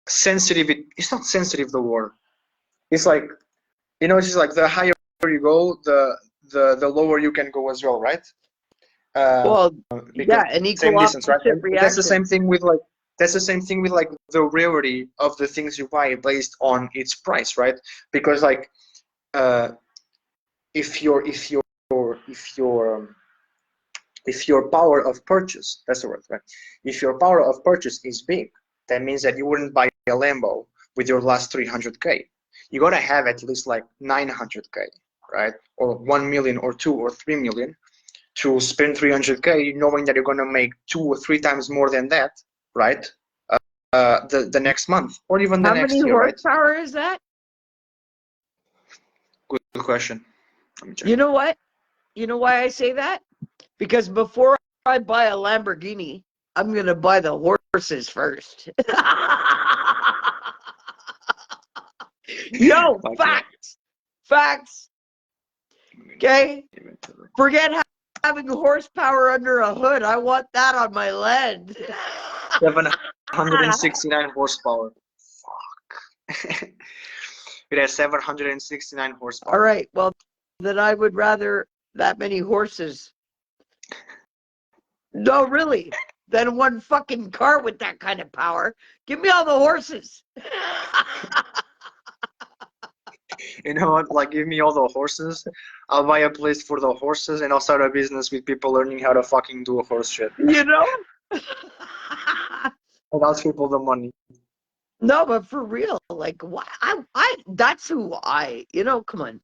sensitive it's not sensitive, the word. It's like, it's just like the higher you go, the lower you can go as well, right? Well, Because yeah, an equal same distance, right? opposite And reaction. that's the same thing with the rarity of the things you buy based on its price, right? Because like if your power of purchase, that's the word, right? If your power of purchase is big, that means that you wouldn't buy a Lambo with your last 300K. You gotta have at least like 900K, right? Or 1 million or 2 or 3 million to spend 300K, knowing that you're gonna make 2 or 3 times more than that, right? The next month or even the How next many year, right? horsepower is that? Good question. Let me check. You know what? You know why I say that? Because before I buy a Lamborghini, I'm going to buy the horses first. Yo, facts. Facts. Okay? Forget having horsepower under a hood. I want that on my land. 769 horsepower. Fuck. It has 769 horsepower. All right. Well, then I would rather that many horses. No, really. Than one fucking car with that kind of power. Give me all the horses. You know what? Like, give me all the horses. I'll buy a place for the horses, and I'll start a business with people learning how to fucking do a horse shit. You know? And I'll triple the money. No, but for real, like, why? That's who come on.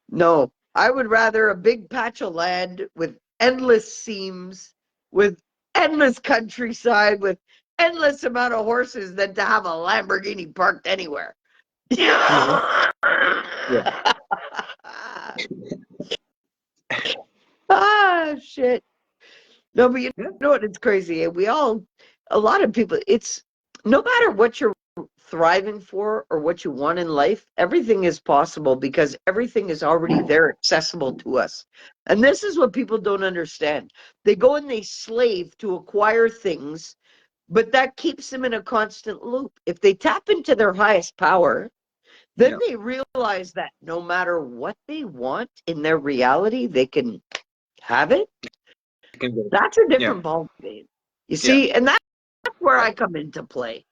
No, I would rather a big patch of land with endless seams, with endless countryside, with endless amount of horses than to have a Lamborghini parked anywhere. Yeah. Shit. No, but you know what? It's crazy. A lot of people, it's no matter what you're thriving for or what you want in life, everything is possible because everything is already there, accessible to us. And this is what people don't understand. They go and they slave to acquire things, but that keeps them in a constant loop. If they tap into their highest power, then they realize that no matter what they want in their reality, they can have it. That's a different ball game. You see, and that's where I come into play.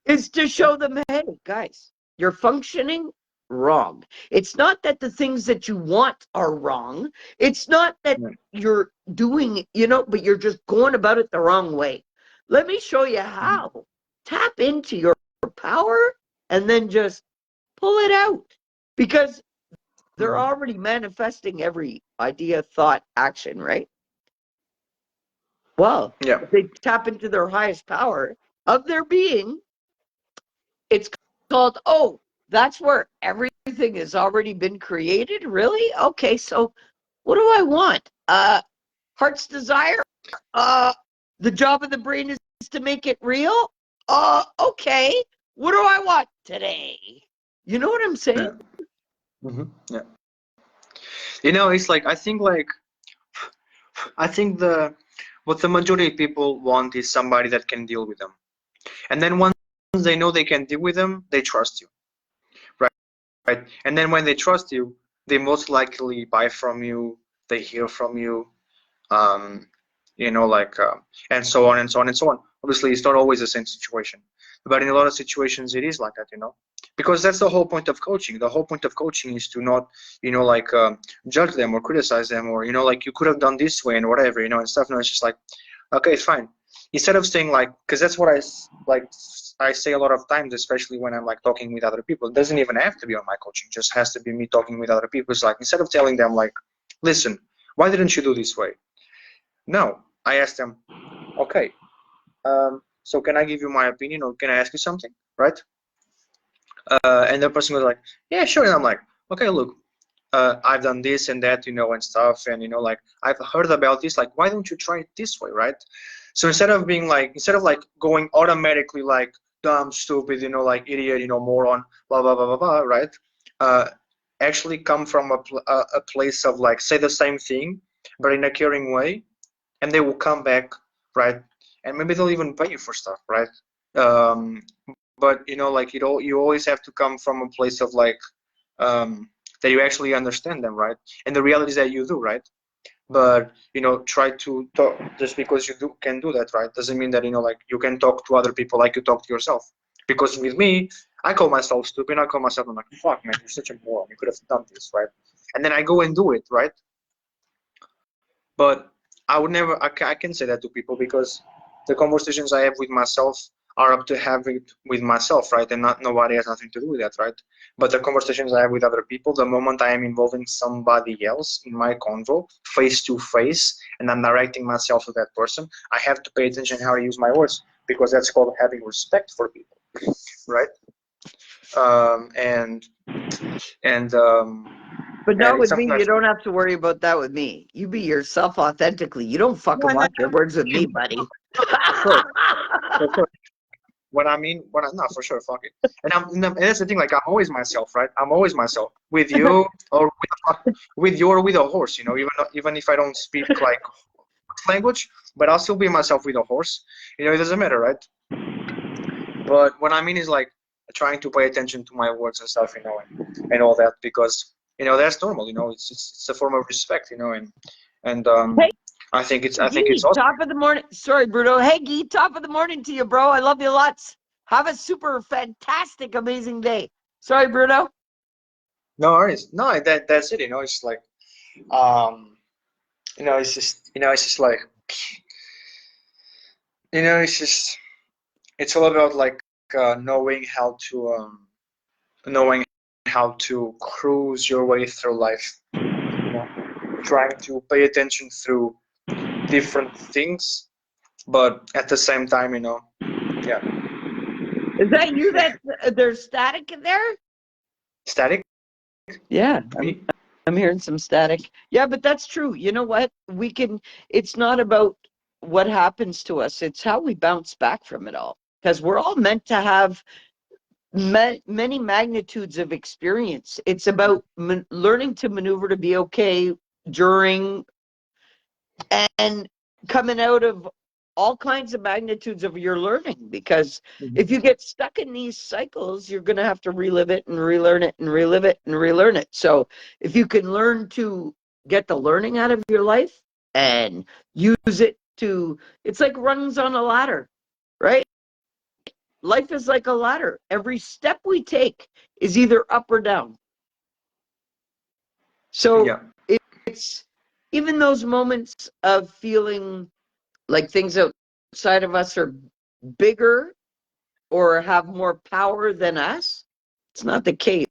Is to show them, hey, guys, you're functioning wrong. It's not that the things that you want are wrong. It's not that you're doing, but you're just going about it the wrong way. Let me show you how. Tap into your power and then just pull it out because they're already manifesting every idea, thought, action, right? Well, if they tap into their highest power of their being, it's called, oh, that's where everything has already been created? Really? Okay, so what do I want? Heart's desire? The job of the brain is to make it real? Okay. What do I want today? You know what I'm saying? Yeah. It's like I think the what the majority of people want is somebody that can deal with them. And then once they know they can deal with them, they trust you, right? Right? And then when they trust you, they most likely buy from you, they hear from you, um, and so on and so on and so on. Obviously, it's not always the same situation, but in a lot of situations, it is like that. Because that's the whole point of coaching. The whole point of coaching is to not, judge them or criticize them, or like you could have done this way and whatever, and stuff. No, it's just like, okay, it's fine. Instead of saying like, because that's what I say a lot of times, especially when I'm like talking with other people. It doesn't even have to be on my coaching; it just has to be me talking with other people. It's like instead of telling them like, listen, why didn't you do this way? No, I asked them, okay, so can I give you my opinion or can I ask you something, right? And the person was like, yeah, sure. And I'm like, okay, look, I've done this and that, and stuff, and like I've heard about this. Like, why don't you try it this way, right? So instead of like going automatically like dumb, stupid, like idiot, moron, blah blah blah blah blah, right? Uh, Actually come from a place of like say the same thing, but in a caring way, and they will come back, right? And maybe they'll even pay you for stuff, right? Um, but like you always have to come from a place of like that you actually understand them, right? And the reality is that you do, right? But try to talk just because you can do that, right? Doesn't mean that like you can talk to other people like you talk to yourself. Because with me, I call myself stupid. I call myself, I'm like, fuck, man, you're such a moron. You could have done this, right? And then I go and do it, right? But I would never, I can say that to people because the conversations I have with myself are up to have it with myself, right? And not nobody has nothing to do with that, right? But the conversations I have with other people, the moment I am involving somebody else in my convo, face to face, and I'm directing myself to that person, I have to pay attention how I use my words because that's called having respect for people, right? Um, and and um, But and not it's with me. something You that's don't have to worry about that with me. You be yourself authentically. You don't fucking yeah, watch your words with me, buddy. for sure, for sure. No, for sure, fuck it. And that's the thing, like, I'm always myself, right? I'm always myself with you or with a horse, even if I don't speak like language, but I'll still be myself with a horse. It doesn't matter, right? But what I mean is like trying to pay attention to my words and stuff, and all that because that's normal, it's a form of respect, and Hey, I think it's Gee, awesome. top of the morning. Sorry, Bruno. Hey, Gee, top of the morning to you, bro. I love you lots. Have a super fantastic, amazing day. Sorry, Bruno. No worries. No, that's it. It's like um, it's just like it's just it's all about like knowing knowing how to cruise your way through life. Trying to pay attention through different things, but at the same time, yeah, Is that you? That there's static in there? static. Yeah, Me. I'm hearing some static. Yeah, but that's true. You know what? We can. It's not about what happens to us. It's how we bounce back from it all. Because we're all meant to have many magnitudes of experience. It's about learning to maneuver to be okay during and coming out of all kinds of magnitudes of your learning. Because Mhm. if you get stuck in these cycles, you're going to have to relive it and relearn it and relive it and relearn it. So if you can learn to get the learning out of your life and use it to, it's like rungs on a ladder, right? Life is like a ladder. Every step we take is either up or down. So Yeah. it's even those moments of feeling like things outside of us are bigger or have more power than us. It's not the case.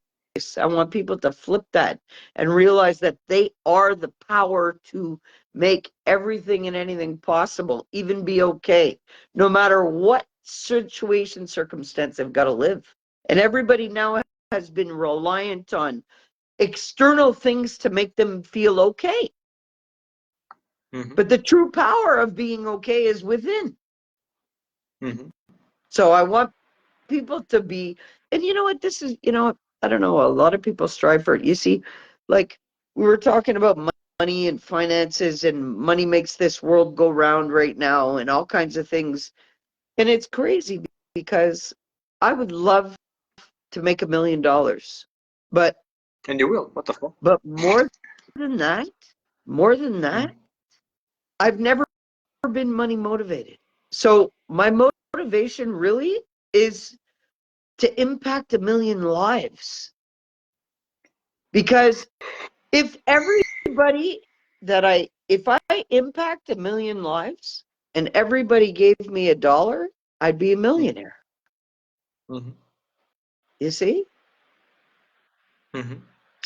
I want people to flip that and realize that they are the power to make everything and anything possible, even be okay, no matter what situation, circumstance they've got to live. And everybody now has been reliant on external things to make them feel okay. Mm-hmm. But the true power of being okay is within. Mm-hmm. So I want people to be, and you know what, this is, I don't know, a lot of people strive for it. You see, like we were talking about money and finances, and money makes this world go round right now, and all kinds of things. And it's crazy because I would love to make $1 million, but And you will. What the fuck? more than that, more than that, Mm-hmm. I've never been money motivated. So my motivation really is to impact 1 million lives. Because if everybody if I impact 1 million lives and everybody gave me $1, I'd be a millionaire. Mm-hmm. You see? Mm-hmm.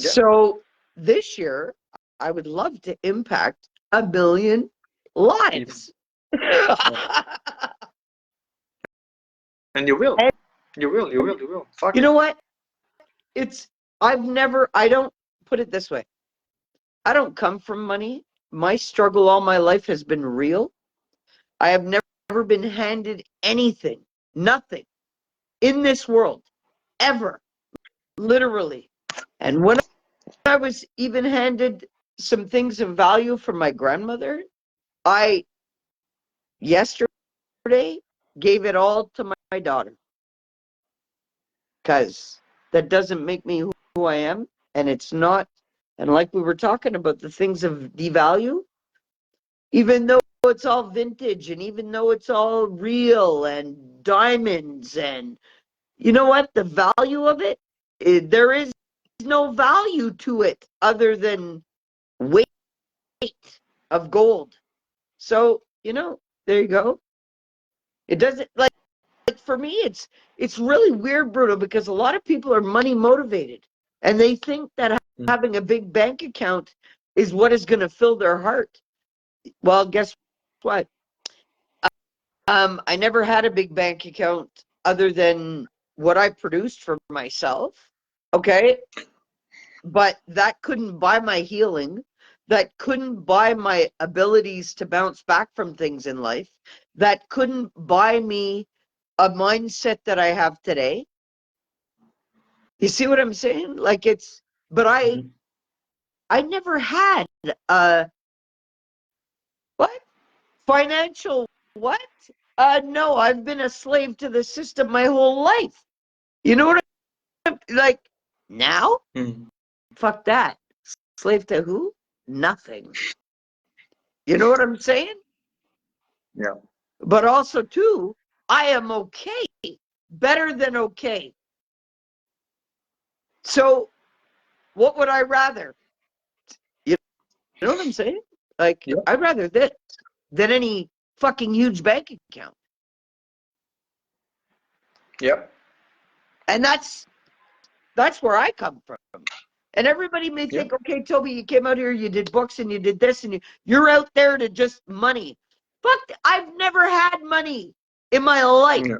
Yeah. So this year, I would love to impact 1 million Even. lives. Yeah. And you will. And You will. You will. You will. Fuck you it. know what? I don't put it this way. I don't come from money. My struggle all my life has been real. I have never been handed anything, nothing in this world, ever, literally. And when I was even handed some things of value from my grandmother, I yesterday gave it all to my daughter, because that doesn't make me who I am, and it's not. And like we were talking about the things of devalue, even though it's all vintage and even though it's all real and diamonds, and you know what, the value of it, there is no value to it other than weight of gold. So there you go. It doesn't, like for me, it's really weird, Bruno, because a lot of people are money motivated and they think that having a big bank account is what is going to fill their heart. Well, guess what? I never had a big bank account other than what I produced for myself. Okay. But that couldn't buy my healing. That couldn't buy my abilities to bounce back from things in life. That couldn't buy me a mindset that I have today. You see what I'm saying? But Mm-hmm. I never had a, what? Financial what? No, I've been a slave to the system my whole life. You know what like now? Mm-hmm. Fuck that. Slave to who? Nothing. You know what I'm saying? Yeah. But also too, I am okay. Better than okay. So what would I rather? You know what I'm saying? Like, Yeah. I'd rather this than any fucking huge bank account. Yeah. And that's where I come from. And everybody may Yeah. think, okay, Tobi, you came out here, you did books and you did this, and you're out there to just money. Fuck, I've never had money in my life Yeah.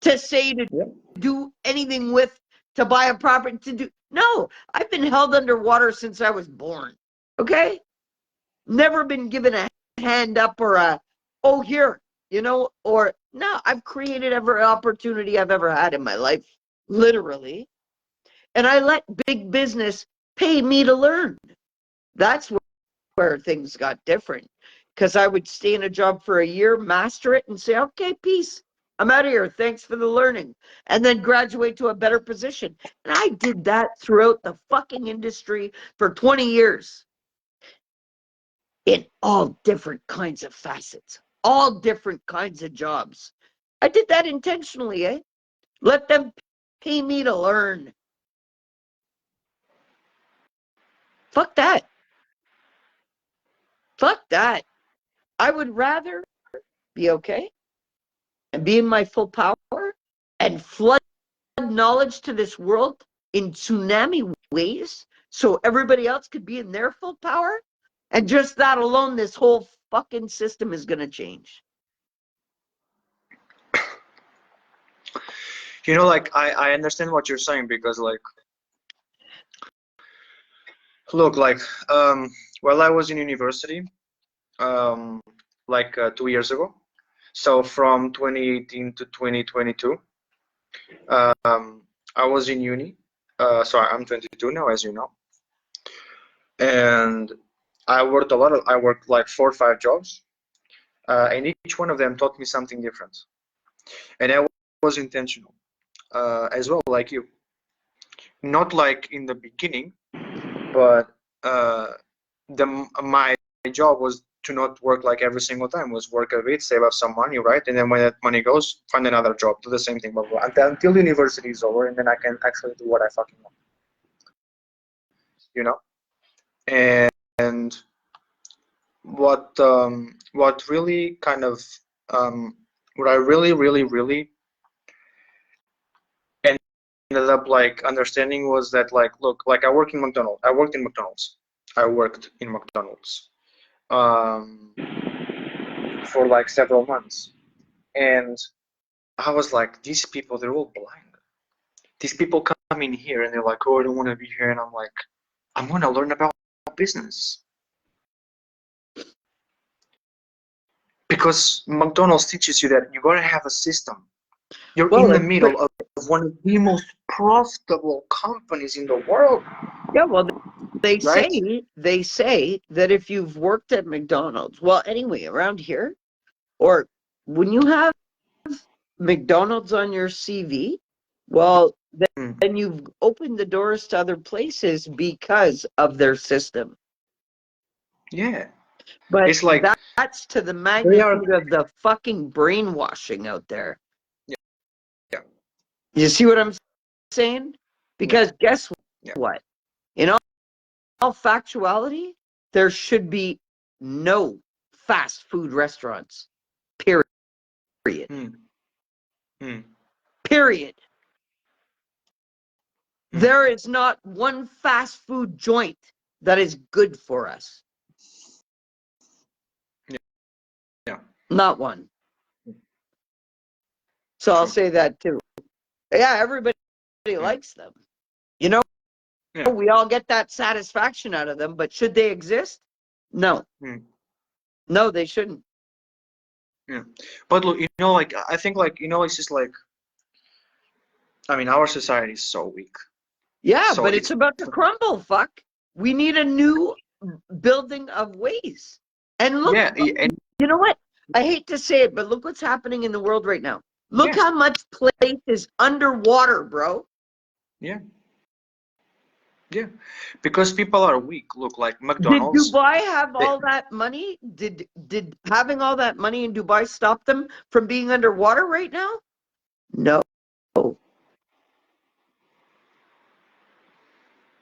to say to Yeah. do anything with, to buy a property, to do. No, I've been held underwater since I was born. Okay? Never been given a hand up or oh, here, or no, I've created every opportunity I've ever had in my life, literally. And I let big business pay me to learn. That's where things got different. Because I would stay in a job for a year, master it, and say, okay, peace. I'm out of here. Thanks for the learning. And then graduate to a better position. And I did that throughout the fucking industry for 20 years in all different kinds of facets, all different kinds of jobs. I did that intentionally, eh? Let them pay me to learn. Fuck that. Fuck that. I would rather be okay and be in my full power and flood knowledge to this world in tsunami ways so everybody else could be in their full power. And just that alone, this whole fucking system is going to change. You know, like I understand what you're saying because like look like while I was in university um 2 years ago, so from 2018 to 2022, um I was in uni. So I'm 22 now, as you know, and I worked like 4 or 5 jobs, and each one of them taught me something different, and I was intentional as well, like you. Not like in the beginning, but uh, my job was to not work like every single time. Was work a bit, save up some money, right? And then when that money goes, find another job, do the same thing, blah blah. Until university is over, and then I can actually do what I fucking want, you know. And what really kind of um, what I really ended up like understanding was that like look, like I worked in McDonald's. I worked in McDonald's um, for like several months. And I was like, these people, they're all blind. These people come in here and they're like, oh, I don't want to be here. And I'm like, I'm going to learn about business. Because McDonald's teaches you that you got to have a system. You're in the middle of one of the most profitable companies in the world. Yeah, well, they right? say that if you've worked at McDonald's, well, anyway, around here, or when you have McDonald's on your CV, well, then you've opened the doors to other places because of their system. Yeah. But It's like that's to the they are. magnitude of the fucking brainwashing out there. Yeah. Yeah. You see what I'm saying? Because guess Yeah. what? In all factuality, there should be no fast food restaurants. Period. Period. There is not one fast food joint that is good for us. Yeah. Not one. So I'll say that too. Yeah, everybody likes them. You know, we all get that satisfaction out of them, but should they exist? No. No, they shouldn't. Yeah. But look, like I think like, it's just like, I mean, our society is so weak. Yeah, So but it's about to crumble, fuck. We need a new building of ways. And look, and you know what? I hate to say it, but look what's happening in the world right now. Look how much place is underwater, bro. Yeah. Yeah. Because people are weak. Look, like Did McDonald's. Dubai have all that money? Did having all that money in Dubai stop them from being underwater right now? No.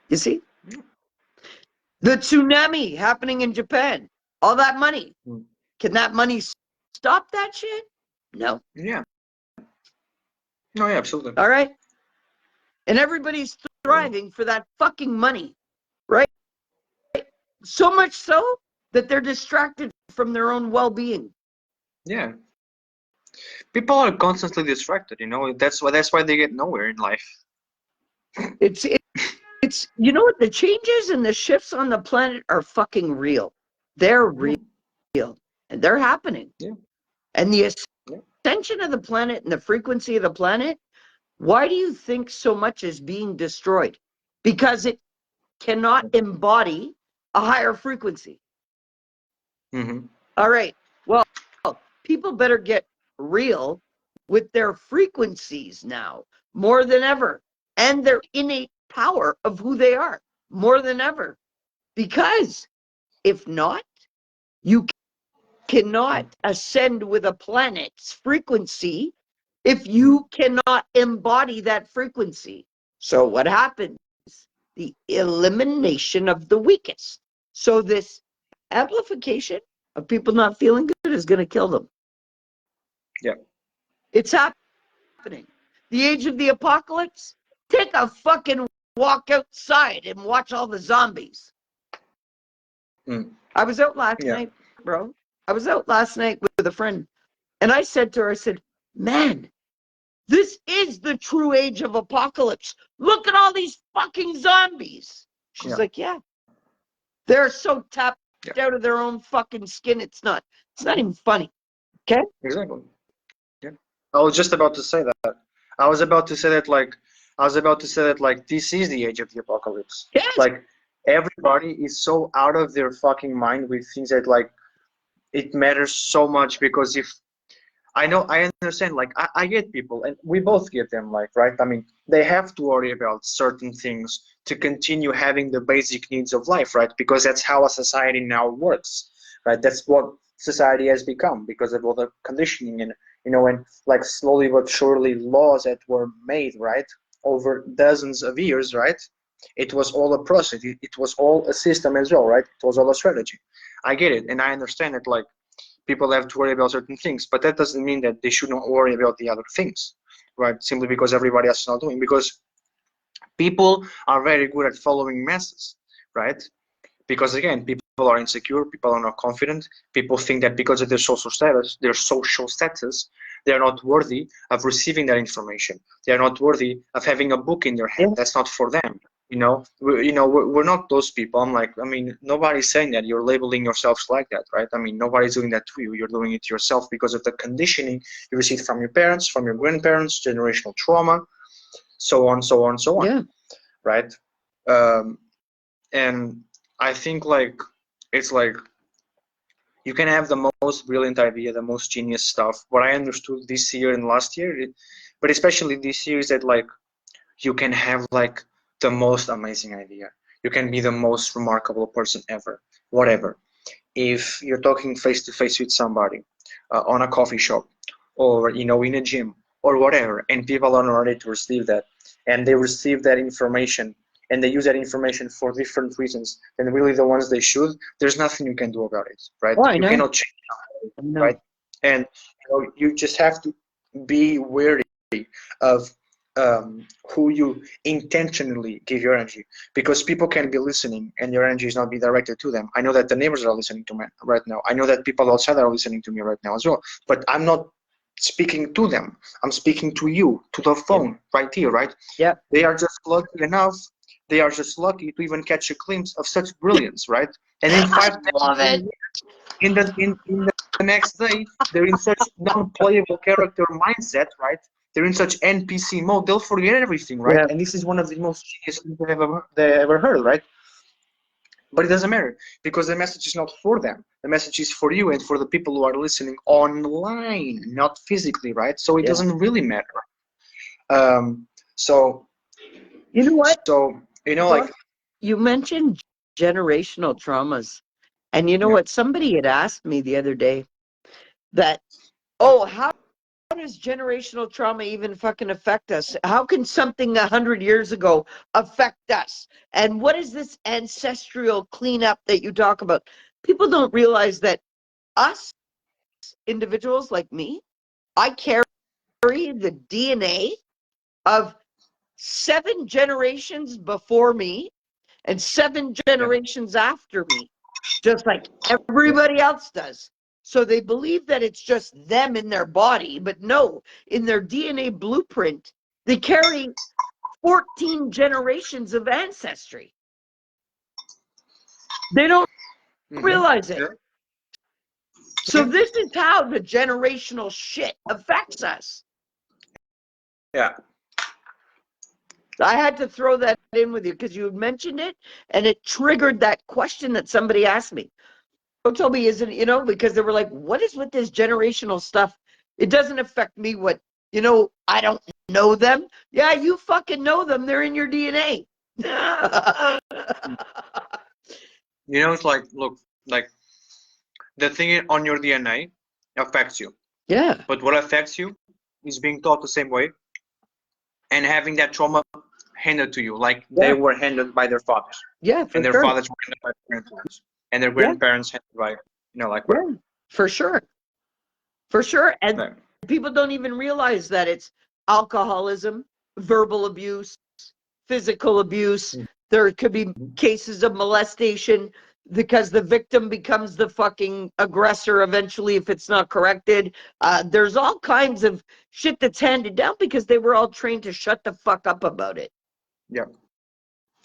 You see? The tsunami happening in Japan. All that money. Can that money stop that shit? No. Yeah. No, yeah, absolutely. All right. And everybody's thriving for that fucking money, right? So much so that they're distracted from their own well-being. Yeah. People are constantly distracted, That's why they get nowhere in life. It's you know what, the changes and the shifts on the planet are fucking real. They're real. And they're happening. Yeah. And the ascension of the planet and the frequency of the planet, why do you think so much is being destroyed? Because it cannot embody a higher frequency. All right. Well, people better get real with their frequencies now more than ever, and their innate power of who they are more than ever. Because if not, you cannot ascend with a planet's frequency if you cannot embody that frequency. So what happens? The elimination of the weakest. So this amplification of people not feeling good is going to kill them. Yeah. It's happening. The age of the apocalypse? Take a fucking walk outside and watch all the zombies. I was out last night, bro. I was out last night with a friend, and I said to her, I said, man, This is the true age of apocalypse. Look at all these fucking zombies. She's like, yeah. They're so tapped out of their own fucking skin. It's not even funny. Okay? Exactly. Yeah. I was just about to say that. I was about to say that like this is the age of the apocalypse. Yes. Like everybody is so out of their fucking mind with things that like it matters so much because if I understand, like, I get people, and we both get them, like, right? I mean, they have to worry about certain things to continue having the basic needs of life, right? Because that's how a society now works, right? That's what society has become because of all the conditioning and, and like slowly but surely laws that were made, right? Over dozens of years, right? It was all a process. It was all a system as well, right? It was all a strategy. I get it, and I understand that, like, people have to worry about certain things, but that doesn't mean that they should not worry about the other things, right? Simply because everybody else is not doing. Because people are very good at following masses, right? Because again, people are insecure, people are not confident, people think that because of their social status, they are not worthy of receiving that information. They are not worthy of having a book in their hand. That's not for them. We're not those people. I mean, nobody's saying that. You're labeling yourselves like that, right? I mean, nobody's doing that to you. You're doing it yourself because of the conditioning you received from your parents, from your grandparents, generational trauma, so on, so on, so on. Yeah. Right? And I think, like, it's like you can have the most brilliant idea, the most genius stuff. What I understood this year and last year, but especially this year, is that, like, you can have, like, the most amazing idea. You can be the most remarkable person ever, whatever. If you're talking face to face with somebody on a coffee shop or, in a gym or whatever, and people are not ready to receive that, and they receive that information and they use that information for different reasons than really the ones they should, there's nothing you can do about it, right? Oh, I You know. cannot change it, right? And you just have to be wary of who you intentionally give your energy, because people can be listening and your energy is not being directed to them. I know that the neighbors are listening to me right now. I know that people outside are listening to me right now as well, but I'm not speaking to them. I'm speaking to you, to the phone right here, right? Yeah. They are just lucky enough. They are just lucky to even catch a glimpse of such brilliance, right? And in I love it. in the next day, they're in such non-playable character mindset, right? They're in such NPC mode, they'll forget everything, right? Yeah. And this is one of the most genius things they ever heard, right? But it doesn't matter because the message is not for them. The message is for you and for the people who are listening online, not physically, right? So it doesn't really matter. So you know what? So like You mentioned generational traumas, and you know what? Somebody had asked me the other day that, oh, how does generational trauma even fucking affect us? How can something 100 years ago affect us? And what is this ancestral cleanup that you talk about? People don't realize that us individuals like me, I carry the DNA of 7 generations before me and 7 generations after me, just like everybody else does. So they believe that it's just them in their body, but no, in their DNA blueprint, they carry 14 generations of ancestry. They don't realize it. So this is how the generational shit affects us. Yeah. I had to throw that in with you because you had mentioned it and it triggered that question that somebody asked me. Oh, Toby, isn't, because they were like, what is with this generational stuff? It doesn't affect me I don't know them. Yeah, you fucking know them. They're in your DNA. It's like, look, like the thing on your DNA affects you. Yeah. But what affects you is being taught the same way and having that trauma handed to you, like they were handed by their fathers. Yeah, for and their sure. fathers were handed by their grandparents, and their grandparents handed by, like whatever. Yeah, for sure. For sure. And people don't even realize that it's alcoholism, verbal abuse, physical abuse. There could be cases of molestation. because the victim becomes the fucking aggressor eventually if it's not corrected. There's all kinds of shit that's handed down because they were all trained to shut the fuck up about it. Yeah.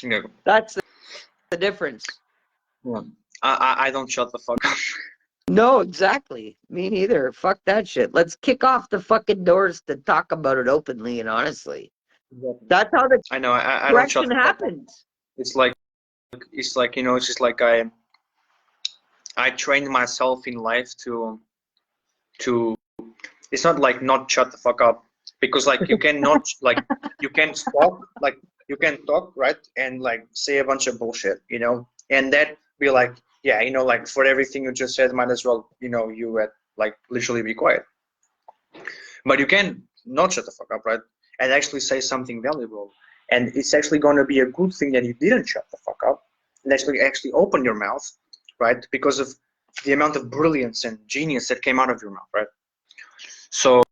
Yeah. That's the difference. Yeah. I don't shut the fuck up. No, exactly. Me neither. Fuck that shit. Let's kick off the fucking doors to talk about it openly and honestly. That's how the I know. I don't shut correction the fuck up. happens. It's like you know, it's just like I trained myself in life to it's not like not shut the fuck up, because like you cannot like you can talk, like you can talk, right, and like say a bunch of bullshit, you know, and that be like, yeah, you know, like for everything you just said, might as well, you know, you had like literally be quiet. But you can not shut the fuck up, right, and actually say something valuable, and it's actually going to be a good thing that you didn't shut the fuck up and actually open your mouth, right, because of the amount of brilliance and genius that came out of your mouth, right? So,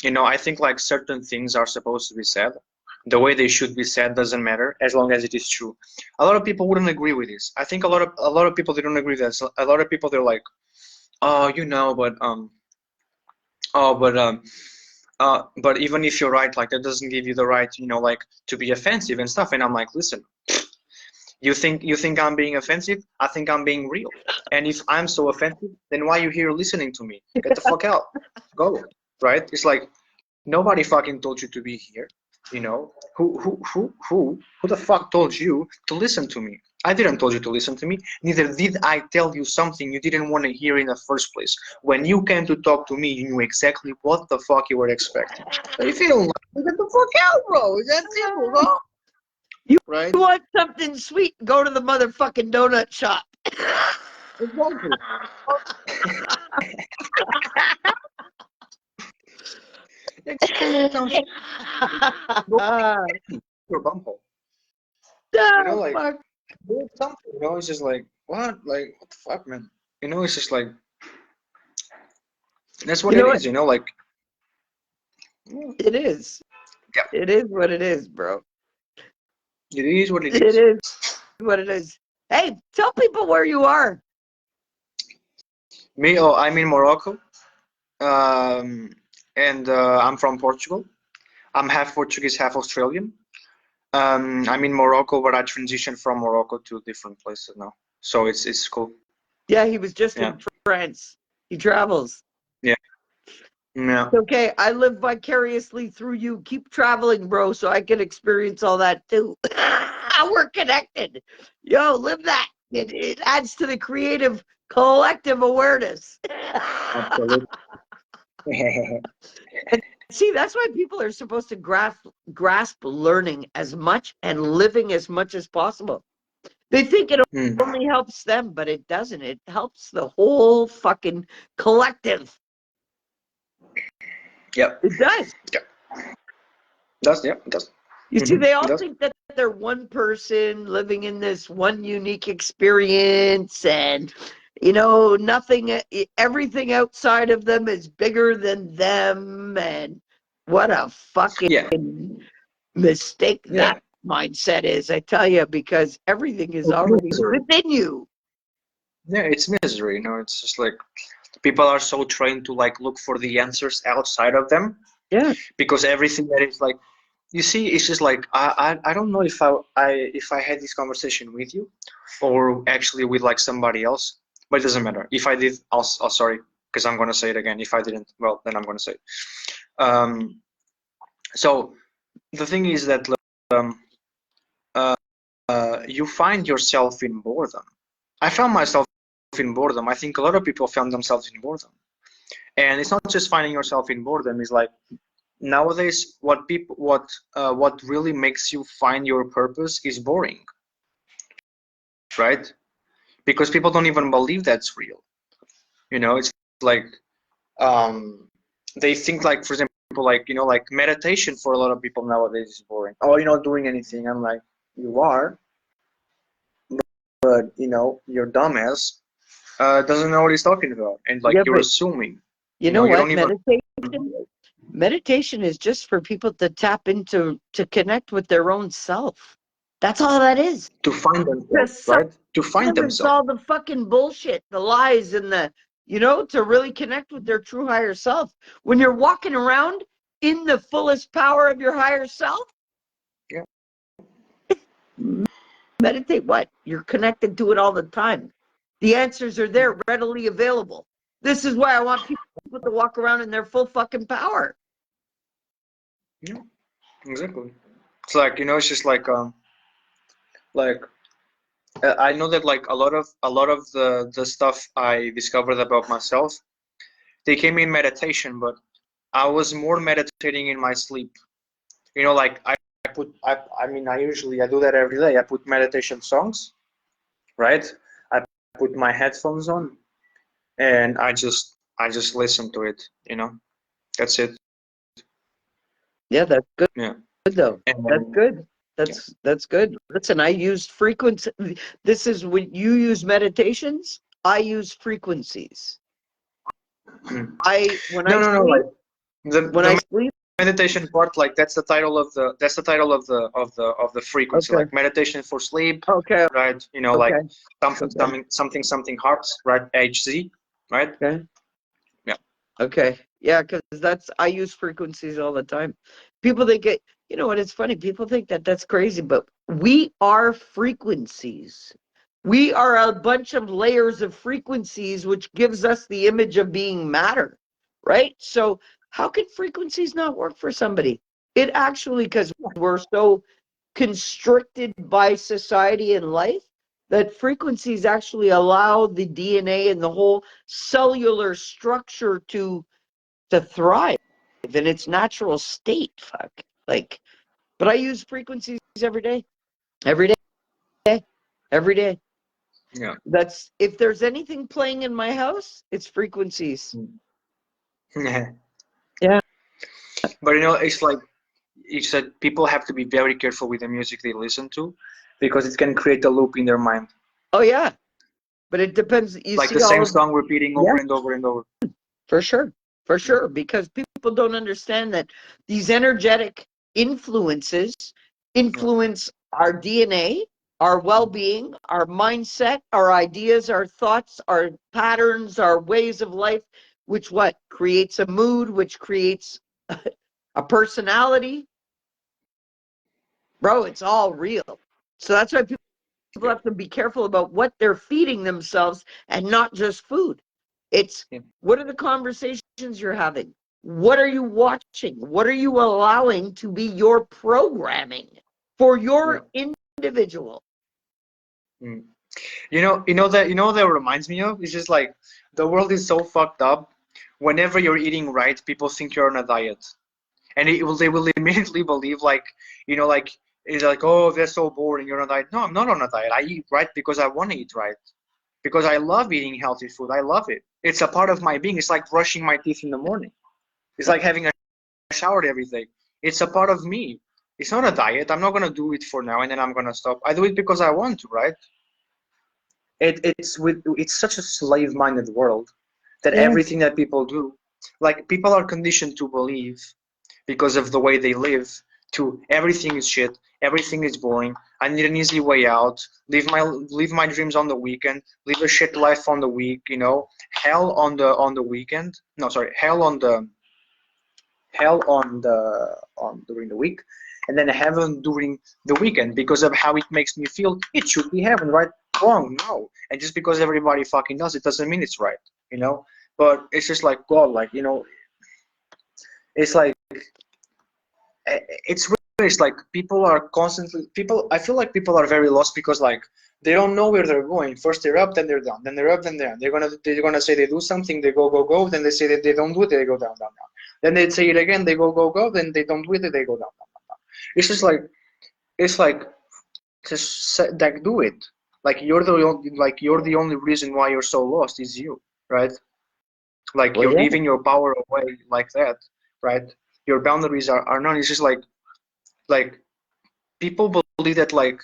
you know, I think like certain things are supposed to be said. The way they should be said doesn't matter as long as it is true. A lot of people wouldn't agree with this. I think a lot of people, they don't agree with this. A lot of people, they're like, oh, you know, oh, but even if you're right, like that doesn't give you the right, you know, like to be offensive and stuff. And I'm like, listen, you think I'm being offensive? I think I'm being real. And if I'm so offensive, then why are you here listening to me? Get the fuck out. Go. Right? It's like nobody fucking told you to be here. You know? Who the fuck told you to listen to me? I didn't told you to listen to me. Neither did I tell you something you didn't want to hear in the first place. When you came to talk to me, you knew exactly what the fuck you were expecting. So if you don't like it, get the fuck out, bro. It's that simple, bro. You Right? want something sweet? Go to the motherfucking donut shop. Exactly. Your bumhole. You know, like Fuck. do something. You know, it's just like what? Like what the fuck, man? You know, it's just like that's what You know it what? is. You know, like It is. yeah, It is what it is, bro. it is what it It is. is what it is. Hey, tell people where you are. Me, oh, I'm in Morocco, um, and I'm from Portugal. I'm half Portuguese, half Australian. I'm in Morocco, but I transitioned from Morocco to different places now, so it's cool. Yeah, he was just Yeah, in France. He travels. yeah, yeah. It's okay. I live vicariously through you. Keep traveling, bro, so I can experience all that too. We're connected. Yo, live that. It adds to the creative collective awareness. Absolutely. See, that's why people are supposed to grasp learning as much and living as much as possible. They think it Hmm. only helps them, but it doesn't. It helps the whole fucking collective. Yep. It does. Yep. Does yeah, it does. You see, they It all does. think that they're one person living in this one unique experience, and you know, nothing, everything outside of them is bigger than them. And what a fucking Yeah. mistake Yeah. that mindset is, I tell you, because everything is It's already misery. within you. Yeah, it's misery. You know, it's just like people are so trained to like look for the answers outside of them, Yeah. because everything that is like, you see, it's just like I don't know if I had this conversation with you or actually with like somebody else, but it doesn't matter. If I did, I'll sorry, because I'm gonna say it again. If I didn't, well, then I'm gonna say it. Um, so the thing is that um, you find yourself in boredom. I found myself in boredom. I think a lot of people found themselves in boredom. And it's not just finding yourself in boredom. It's like nowadays, what really makes you find your purpose is boring, right? Because people don't even believe that's real. You know, it's like um, they think like, for example, like, you know, like meditation for a lot of people nowadays is boring. Oh, you're not doing anything. I'm like, you are, but you know, your dumbass doesn't know what he's talking about, and like Yeah, you're but assuming, you you know, know you what? don't even Meditation is just for people to tap into, to connect with their own self. That's all that is. to find To themselves, suck right? to find It's themselves. all the fucking bullshit, the lies, and the, to really connect with their true higher self. When you're walking around in the fullest power of your higher self, Yeah. meditate what? You're connected to it all the time. The answers are there, readily available. This is why I want people to walk around in their full fucking power. Yeah, exactly. It's like, it's just like I know that like a lot of the stuff I discovered about myself, they came in meditation, but I was more meditating in my sleep. Like I usually I do that every day. I put meditation songs, right? I put my headphones on and I just listen to it, That's it. Yeah, that's good. Yeah. Good though. And That's then good. yeah. That's good. Listen, I used frequency. This is when you use meditations. I use frequencies. When No, I no, no, sleep, like the when I the sleep. meditation part, like that's the title of the frequency, Okay. like meditation for sleep, Okay. right? Like Okay. something Okay. something something something hearts, right? HZ, right? Okay. Yeah. Okay. Yeah, because I use frequencies all the time. People think what, it's funny. People think that that's crazy, but we are frequencies. We are a bunch of layers of frequencies, which gives us the image of being matter, right? So how can frequencies not work for somebody? It actually, because we're so constricted by society and life, that frequencies actually allow the DNA and the whole cellular structure to thrive in its natural state. Fuck. Like, but I use frequencies every day. Every day. Every day. Yeah. That's if there's anything playing in my house, it's frequencies. Yeah. But it's like you said, people have to be very careful with the music they listen to because it can create a loop in their mind, Oh yeah. But it depends. You like the see same all of song repeating over yeah, and over and over. for sure. For Yeah. sure. Because people don't understand that these energetic influences Yeah. influence our DNA, our well-being, our mindset, our ideas, our thoughts, our patterns, our ways of life, which what creates a mood, which creates a personality. Bro, it's all real. So that's why people Yeah. have to be careful about what they're feeding themselves and not just food. It's Yeah. what are the conversations you're having? What are you watching? What are you allowing to be your programming for Yeah. your individual? Mm. You know that reminds me of? It's just like the world is so fucked up. Whenever you're eating right, people think you're on a diet, and they will immediately believe like it's like, oh, that's so boring. You're on a diet. No, I'm not on a diet. I eat right because I want to eat right, because I love eating healthy food. I love it. It's a part of my being. It's like brushing my teeth in the morning. It's like having a shower every day. It's a part of me. It's not a diet. I'm not gonna do it for now and then I'm gonna stop. I do it because I want to, right? It's such a slave-minded world that Yeah. everything that people do, like people are conditioned to believe because of the way they live, to everything is shit, everything is boring. I need an easy way out. Live my dreams on the weekend. Live a shit life on the week. Hell on the weekend. No, sorry, hell on during the week, and then heaven during the weekend because of how it makes me feel. It should be heaven, right? Wrong, no. And just because everybody fucking does it doesn't mean it's right, but it's just like God, like, it's like it's really, it's like people, I feel like people are very lost because like they don't know where they're going. First they're up, then they're down, then they're up, then they're down. They're gonna say they do something, they go, then they say that they don't do it, they go down, down, down. Then they say it again, they go, then they don't do it, they go down, down, down, down. It's like just like do it. Like you're the only reason why you're so lost is you, right? Like Well, you're yeah. giving your power away like that, right? Your boundaries are none. It's just like people believe that like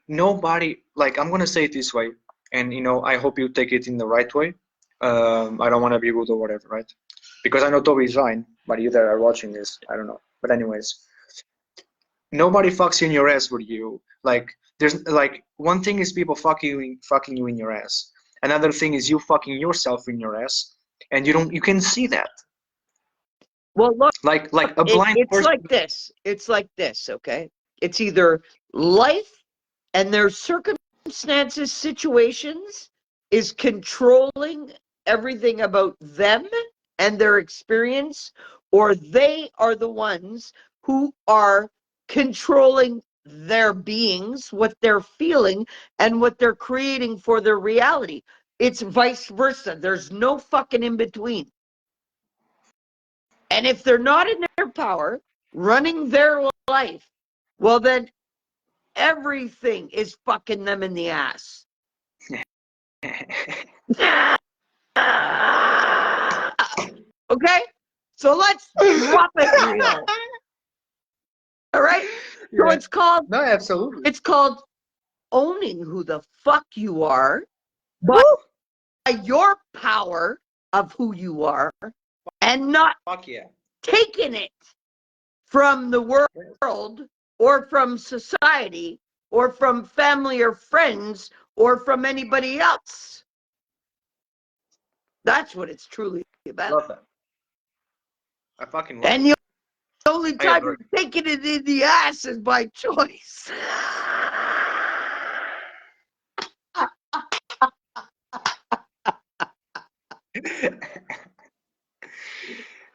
nobody, like, I'm gonna say it this way, and I hope you take it in the right way. I don't want to be rude or whatever, right? Because I know Toby is fine, but you that are watching this, I don't know. But anyways, nobody fucks in your ass for you. Like There's like one thing is people fucking you in your ass. Another thing is you fucking yourself in your ass, and you can see that. Well, look, Like a blind it's person. like this. It's like this, okay? It's either life and their circumstances, situations is controlling everything about them and their experience, or they are the ones who are controlling their beings, what they're feeling, and what they're creating for their reality. It's vice versa. There's no fucking in between. And if they're not in their power, running their life, well, then everything is fucking them in the ass. Okay? So let's drop it real. All right? So Yeah. it's called No, absolutely. owning who the fuck you are by your power of who you are and not Fuck yeah. taking it from the world or from society or from family or friends or from anybody else. That's what it's truly about. Love that. I fucking love And it. the only I time agree. you're taking it in the ass is by choice.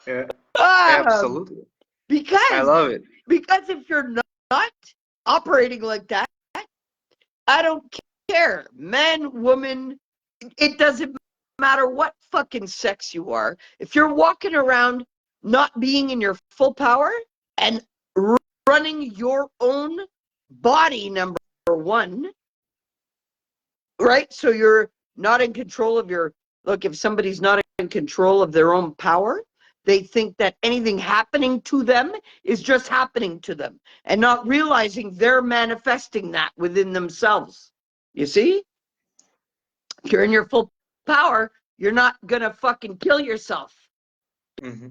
Yeah, Um, absolutely. I because love it. if you're not operating like that, I don't care. Man, woman, it doesn't matter what fucking sex you are. If you're walking around not being in your full power and running your own body, number one, right? So you're not in control of your, look, if somebody's not in control of their own power, they think that anything happening to them is just happening to them and not realizing they're manifesting that within themselves. You see? If you're in your full power, you're not going to fucking kill yourself Mm-hmm.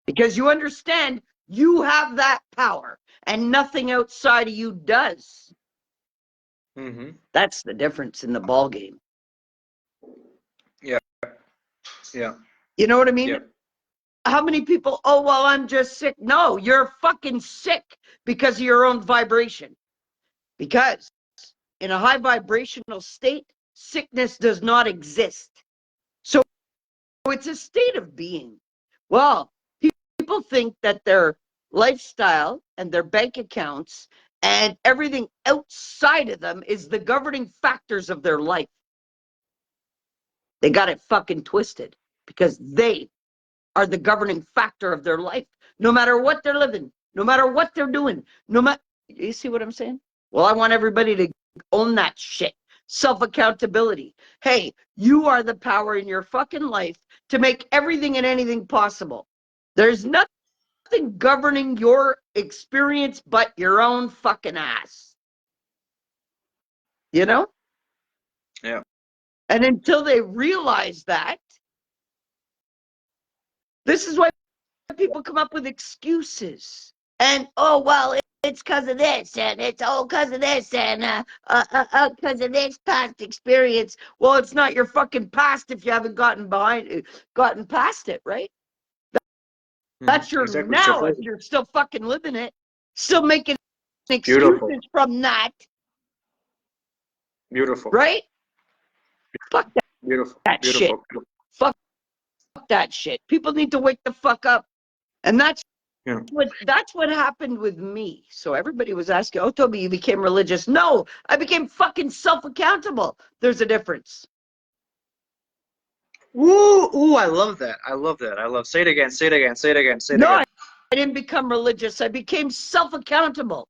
because you understand you have that power and nothing outside of you does. Mm-hmm. That's the difference in the ball game. Yeah. Yeah. You know what I mean? Yeah. How many people, oh, well, I'm just sick. No, you're fucking sick because of your own vibration. Because in a high vibrational state, sickness does not exist. So it's a state of being. Well, people think that their lifestyle and their bank accounts and everything outside of them is the governing factors of their life. They got it fucking twisted because they are the governing factor of their life. No matter what they're living, no matter what they're doing, no matter, you see what I'm saying? Well, I want everybody to own that shit. Self-accountability. Hey, you are the power in your fucking life to make everything and anything possible. There's nothing governing your experience but your own fucking ass. You know? Yeah. And until they realize that, this is why people come up with excuses. And, oh, well, it's because of this, and it's all because of this, and because of this past experience. Well, it's not your fucking past if you haven't gotten past it, right? That's Mm-hmm. your Exactly. It's your now if present. you're still fucking living it, still making Beautiful. excuses from that, Beautiful. right? Fuck Beautiful. that shit. Beautiful. Beautiful. Fuck that shit. People need to wake the fuck up. And that's Yeah. what happened with me. So everybody was asking, oh, Tobi, you became religious. No, I became fucking self-accountable. There's a difference. Ooh, ooh, I love that. I love that. I love. Say it again. Say it again. Say it again. Say it No, again. I didn't become religious. I became self-accountable.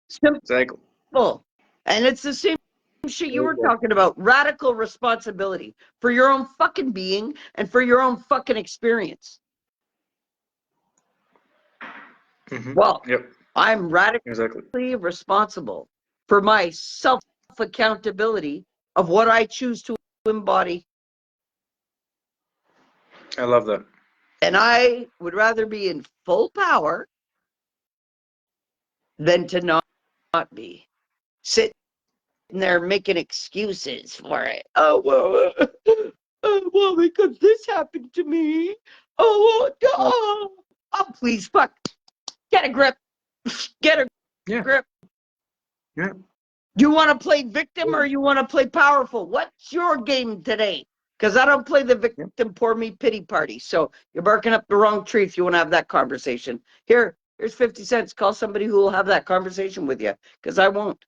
Exactly. Simple. And it's the same shit you were talking about. Radical responsibility for your own fucking being and for your own fucking experience. Mm-hmm. Well, Yep. I'm Exactly. radically responsible for my self-accountability of what I choose to embody. I love that. And I would rather be in full power than to not be. Sit there making excuses for it. Oh, well, because this happened to me. Oh, oh, please, fuck. Get a grip. Get a Yeah. grip. Yeah. You want to play victim or you want to play powerful? What's your game today? Because I don't play the victim, poor me, pity party. So you're barking up the wrong tree if you want to have that conversation. Here's 50 cents. Call somebody who will have that conversation with you, because I won't.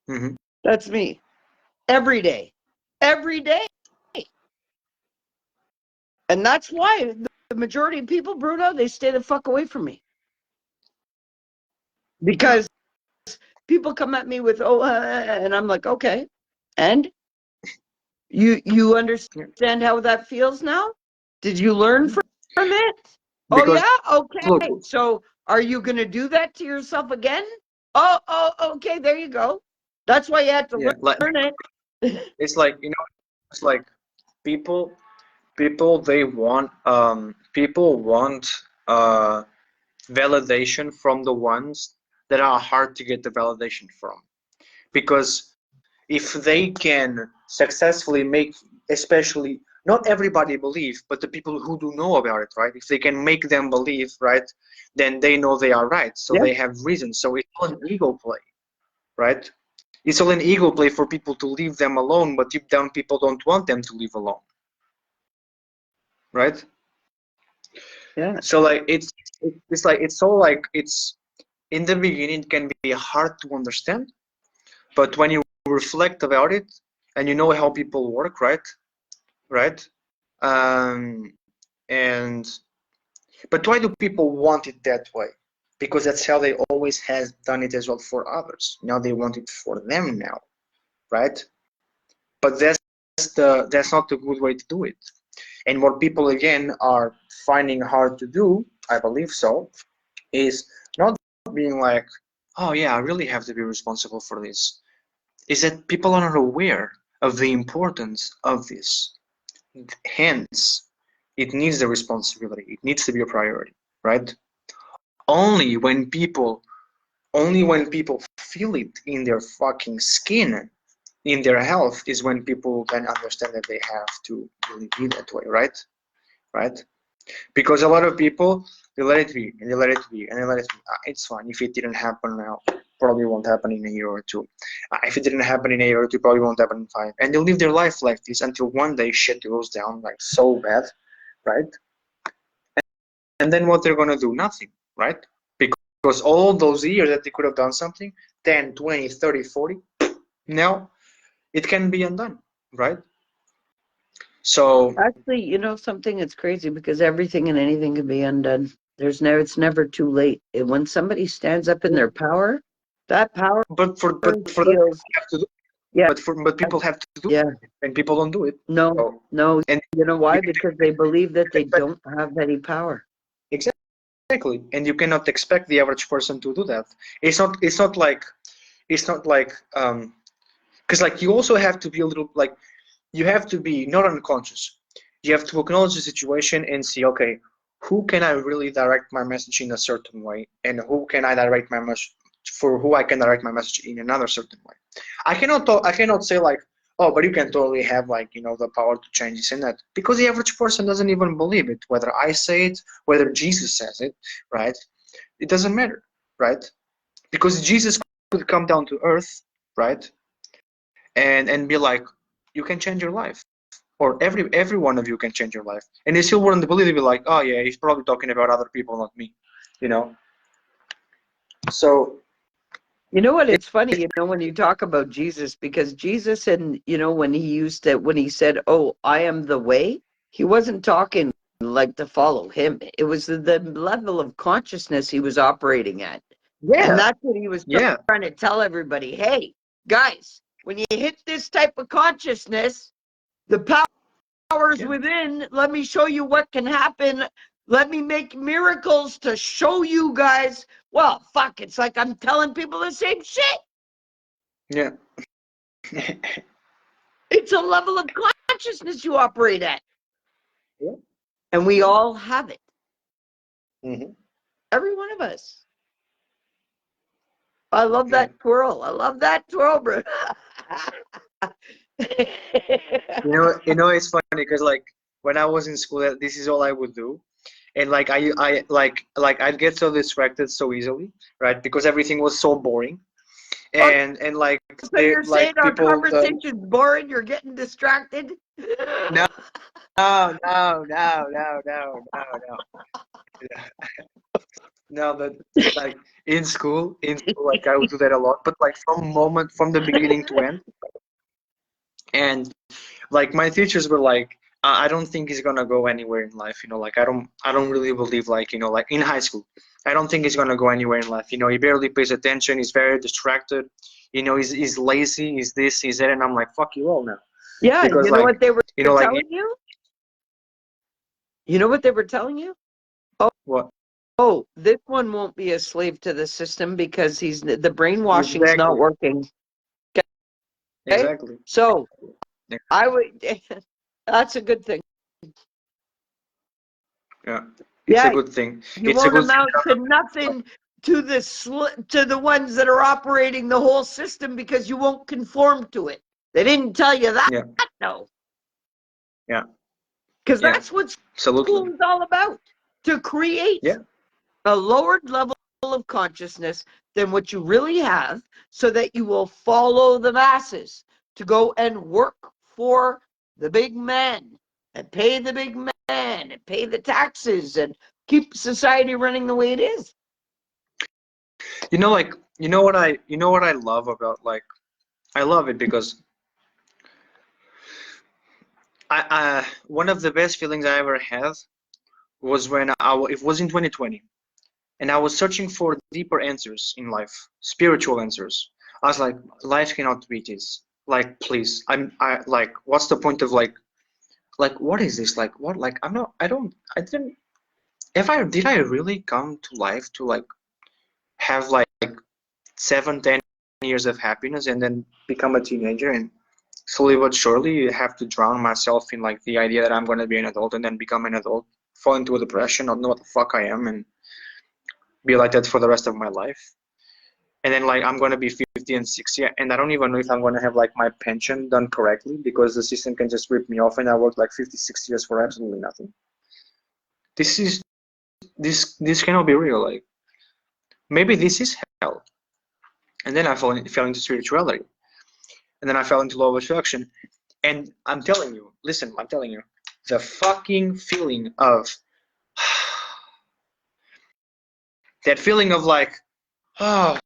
Mm-hmm. That's me. Every day. Every day. And that's why the majority of people, Bruno, they stay the fuck away from me. Because people come at me with, and I'm like, okay. And you understand how that feels now? Did you learn from it? Oh, Because yeah? look, Okay. So are you going to do that to yourself again? Oh, okay. There you go. That's why you had to learn it. it's like, it's like people they want people want uh validation from the ones that are hard to get the validation from, because if they can successfully make, especially not everybody believe, but the people who do know about it, right, if they can make them believe, right, then they know they are right, so Yeah. they have reasons. So it's all an ego play, right? It's all an ego play for people to leave them alone, but deep down people don't want them to live alone, right? Yeah. So like it's like it's all like it's in the beginning it can be hard to understand, but when you reflect about it and you know how people work, right, um, and but why do people want it that way? Because that's how they always has done it as well for others. Now they want it for them now, right? But that's not the good way to do it. And what people again are finding hard to do, I believe so, is not being like, oh yeah, I really have to be responsible for this. Is that people are not aware of the importance of this. Hence, it needs the responsibility. It needs to be a priority, right? Only when people, only when people feel it in their fucking skin, in their health, is when people can understand that they have to really be that way, right? Right? Because a lot of people, they let it be and they let it be and they let it be. It's fine. If it didn't happen now, probably won't happen in a year or two. If it didn't happen in a year or two, probably won't happen in five. And they live their life like this until one day shit goes down like so bad, right? And then what they're gonna do? Nothing, right? Because all those years that they could have done something, 10, 20, 30, 40, now it can be undone, right? So Actually, you know something? It's crazy because everything and anything can be undone. It's never too late. And when somebody stands up in their power, that power but for that feels, people have to do, yeah, but people have to do yeah. it, and people don't do it. No, So no. and You know you why? can Because they believe that they expect don't have any power. exactly, and you cannot expect the average person to do that. It's not like because like you also have to be a little like you have to be not unconscious. You have to acknowledge the situation and see, okay, who can I really direct my message in a certain way, and who can I direct my message for who I can direct my message in another certain way. I cannot say like, oh, but you can totally have like the power to change this and that, because the average person doesn't even believe it. Whether I say it, whether Jesus says it, right? It doesn't matter, right? Because Jesus could come down to earth, right, and be like, you can change your life, or every one of you can change your life, and they still wouldn't believe it. Be like, oh yeah, he's probably talking about other people, not me, you know. So You know what? it, It's funny, when you talk about Jesus, because Jesus, and when he said, "Oh, I am the way," he wasn't talking like to follow him. It was the level of consciousness he was operating at. And yeah, that's what he was yeah, trying to tell everybody. Hey, guys, when you hit this type of consciousness, the powers yeah, within, let me show you what can happen. Let me make miracles to show you guys. Well, fuck, it's like I'm telling people the same shit. yeah. It's a level of consciousness you operate at. Yeah. And we all have it. Mm-hmm. Every one of us. I love Yeah. that twirl. I love that twirl, Bruno. It's funny because like when I was in school, this is all I would do, and like I'd get so distracted so easily, right? Because everything was so boring, Oh, and like so they you're saying like our people conversation's boring? You're getting distracted? no no no no no no no no no but like in school like I would do that a lot, but like from the beginning to end, and like my teachers were like, I don't think he's gonna go anywhere in life, like I don't really believe, like, like in high school, I don't think he's gonna go anywhere in life. He barely pays attention, he's very distracted, he's lazy, he's this, he's that, and I'm like, fuck you all now. Yeah, Because you know like, what they were like, telling you? You know what they were telling you? what? Oh, this one won't be a slave to the system because the brainwashing's not Exactly. working. Okay? Exactly. So Yeah. I would that's a good thing. Yeah. It's a Yeah, good thing. you It's a won't good thing. amount to nothing to the ones that are operating the whole system because you won't conform to it. They didn't tell you that, Yeah. no. Yeah. Because Yeah. that's what Absolutely. school is all about. To create Yeah. a lowered level of consciousness than what you really have so that you will follow the masses to go and work for the big man and pay the big man and pay the taxes and keep society running the way it is. Like, you know what I love about, like, I love it because one of the best feelings I ever had was when it was in 2020, and I was searching for deeper answers in life, spiritual answers. I was like, life cannot be this. Like, please, like, what's the point of, like, what is this? Like, what? Like, I'm not. I don't. I didn't. If I did, I really come to life to, like, have like 7, 10 years of happiness and then become a teenager, and slowly but surely you have to drown myself in, like, the idea that I'm going to be an adult and then become an adult, fall into a depression, not know what the fuck I am, and be like that for the rest of my life. And then, like, I'm going to be 50 and 60, and I don't even know if I'm going to have, like, my pension done correctly because the system can just rip me off and I worked like 50, 60 years for absolutely nothing. This cannot be real. Like, maybe this is hell. And then I fell into spirituality, and then I fell into law of attraction. And I'm telling you, listen, I'm telling you, the fucking feeling of that feeling of, like, oh,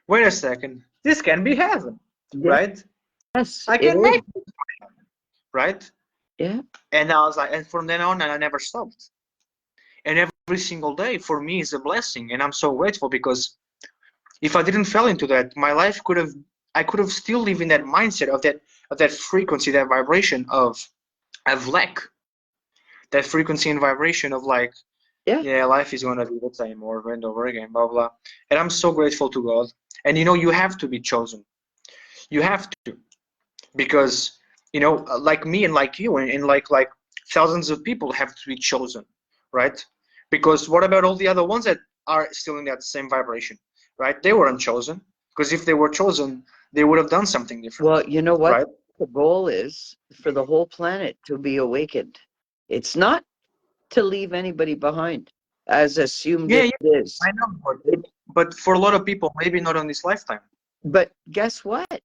wait a second, this can be heaven, right? Yes, I it can is. make it, right? Yeah. And I was like, and from then on, I never stopped. And every single day for me is a blessing, and I'm so grateful because if I didn't fall into that, my life I could have still lived in that mindset of that frequency, that vibration of lack, that frequency and vibration of, like, Yeah. yeah, life is gonna be the same over and over again, blah blah. And I'm so grateful to God. And you have to be chosen. You have to, because like me and like you and like thousands of people have to be chosen, right? Because what about all the other ones that are still in that same vibration, right? They weren't chosen, because if they were chosen, they would have done something different, Well, you know what? right? The goal is for the whole planet to be awakened. It's not to leave anybody behind, as assumed Yeah, it yeah, is. I know, but for a lot of people, maybe not on this lifetime. But guess what?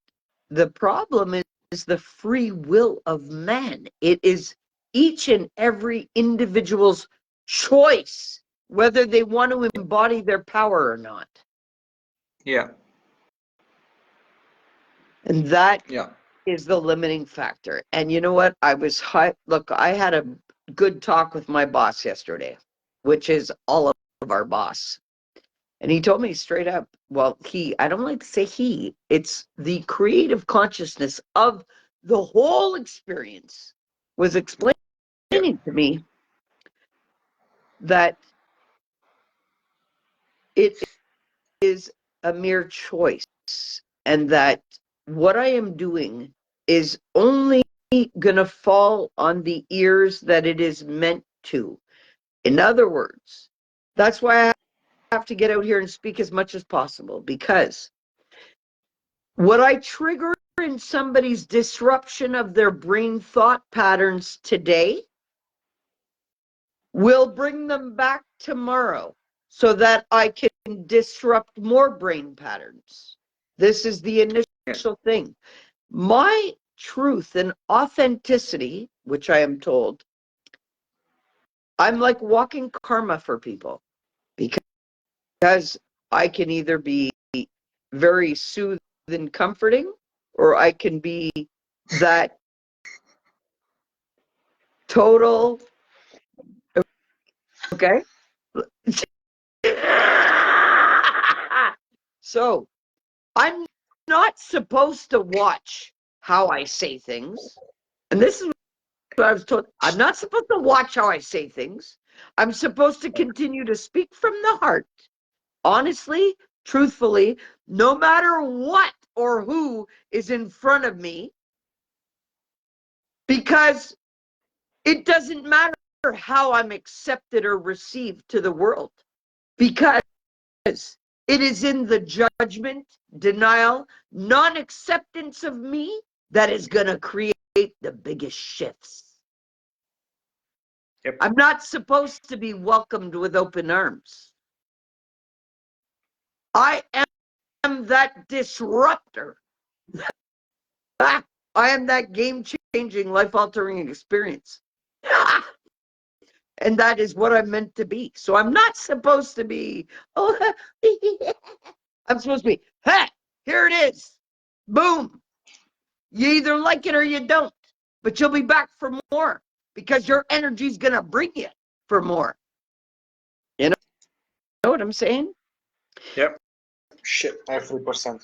The problem is the free will of man. It is each and every individual's choice whether they want to embody their power or not. Yeah, And that yeah, is the limiting factor. And you know what? Look, I had a good talk with my boss yesterday, which is all of our boss. And he told me straight up, well, I don't like to say it's the creative consciousness of the whole experience was explaining yeah, to me that it is a mere choice and that what I am doing is only going to fall on the ears that it is meant to. In other words, that's why have to get out here and speak as much as possible, because what I trigger in somebody's disruption of their brain thought patterns today will bring them back tomorrow so that I can disrupt more brain patterns. This is the initial thing. My truth and authenticity, which I am told, I'm like walking karma for people, because I can either be very soothing and comforting, or I can be that total, okay? So I'm not supposed to watch how I say things. And this is what I was told. I'm not supposed to watch how I say things. I'm supposed to continue to speak from the heart, honestly, truthfully, no matter what or who is in front of me, because it doesn't matter how I'm accepted or received to the world, because it is in the judgment, denial, non-acceptance of me that is going to create the biggest shifts. Yep. I'm not supposed to be welcomed with open arms. I am that disruptor. I am that game-changing, life-altering experience. And that is what I'm meant to be. So I'm not supposed to be, oh, I'm supposed to be, hey, here it is. Boom. You either like it or you don't, but you'll be back for more, because your energy's going to bring you for more. You know what I'm saying? Yep. Shit, I have 3%.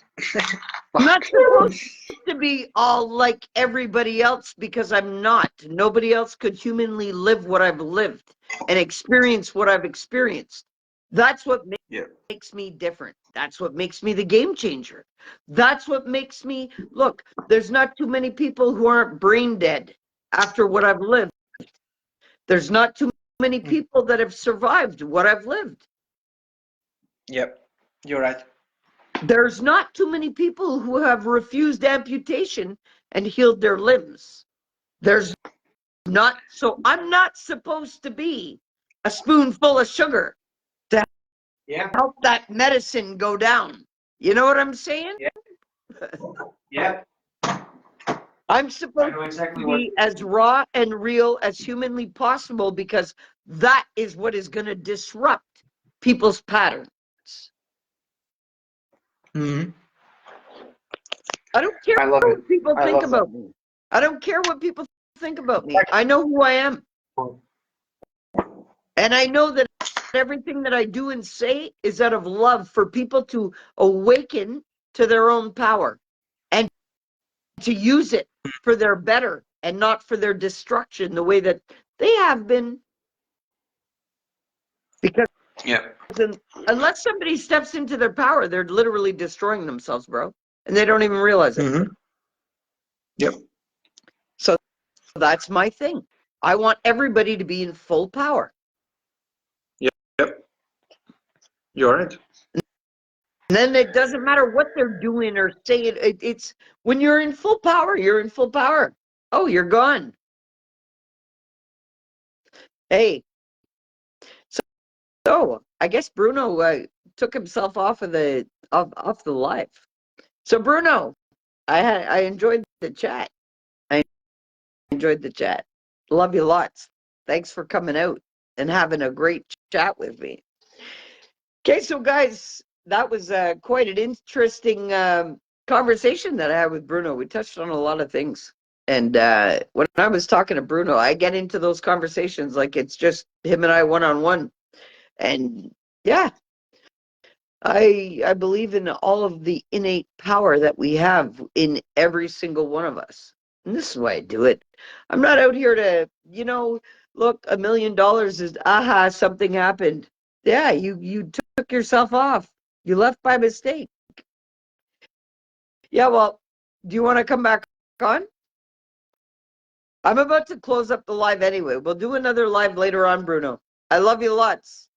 I'm not supposed to be all like everybody else, because I'm not. Nobody else could humanly live what I've lived and experience what I've experienced. That's what makes me different. That's what makes me the game changer. That's what makes me, look, there's not too many people who aren't brain dead after what I've lived. There's not too many people that have survived what I've lived. Yep, you're right. There's not too many people who have refused amputation and healed their limbs. There's not, so I'm not supposed to be a spoonful of sugar to help that medicine go down. You know what I'm saying? Yeah. I'm supposed to be as raw and real as humanly possible, because that is what is going to disrupt people's patterns. Mm-hmm. I don't care I love what it. people I think love about me. I don't care what people think about me. I know who I am. And I know that everything that I do and say is out of love for people to awaken to their own power and to use it for their better and not for their destruction, the way that they have been. Because unless somebody steps into their power, they're literally destroying themselves, bro. And they don't even realize it. Mm-hmm. Yep. So that's my thing. I want everybody to be in full power. Yep. You're right. And then it doesn't matter what they're doing or saying. It's when you're in full power, you're in full power. Oh, you're gone. Hey. So I guess Bruno took himself off of the off the live. So Bruno, I enjoyed the chat. I enjoyed the chat. Love you lots. Thanks for coming out and having a great chat with me. Okay, so guys, that was quite an interesting conversation that I had with Bruno. We touched on a lot of things. And when I was talking to Bruno, I get into those conversations like it's just him and I one-on-one. And yeah, I believe in all of the innate power that we have in every single one of us. And this is why I do it. I'm not out here to, look, $1 million is, aha, something happened. Yeah, you took yourself off. You left by mistake. Yeah, well, do you want to come back on? I'm about to close up the live anyway. We'll do another live later on, Bruno. I love you lots.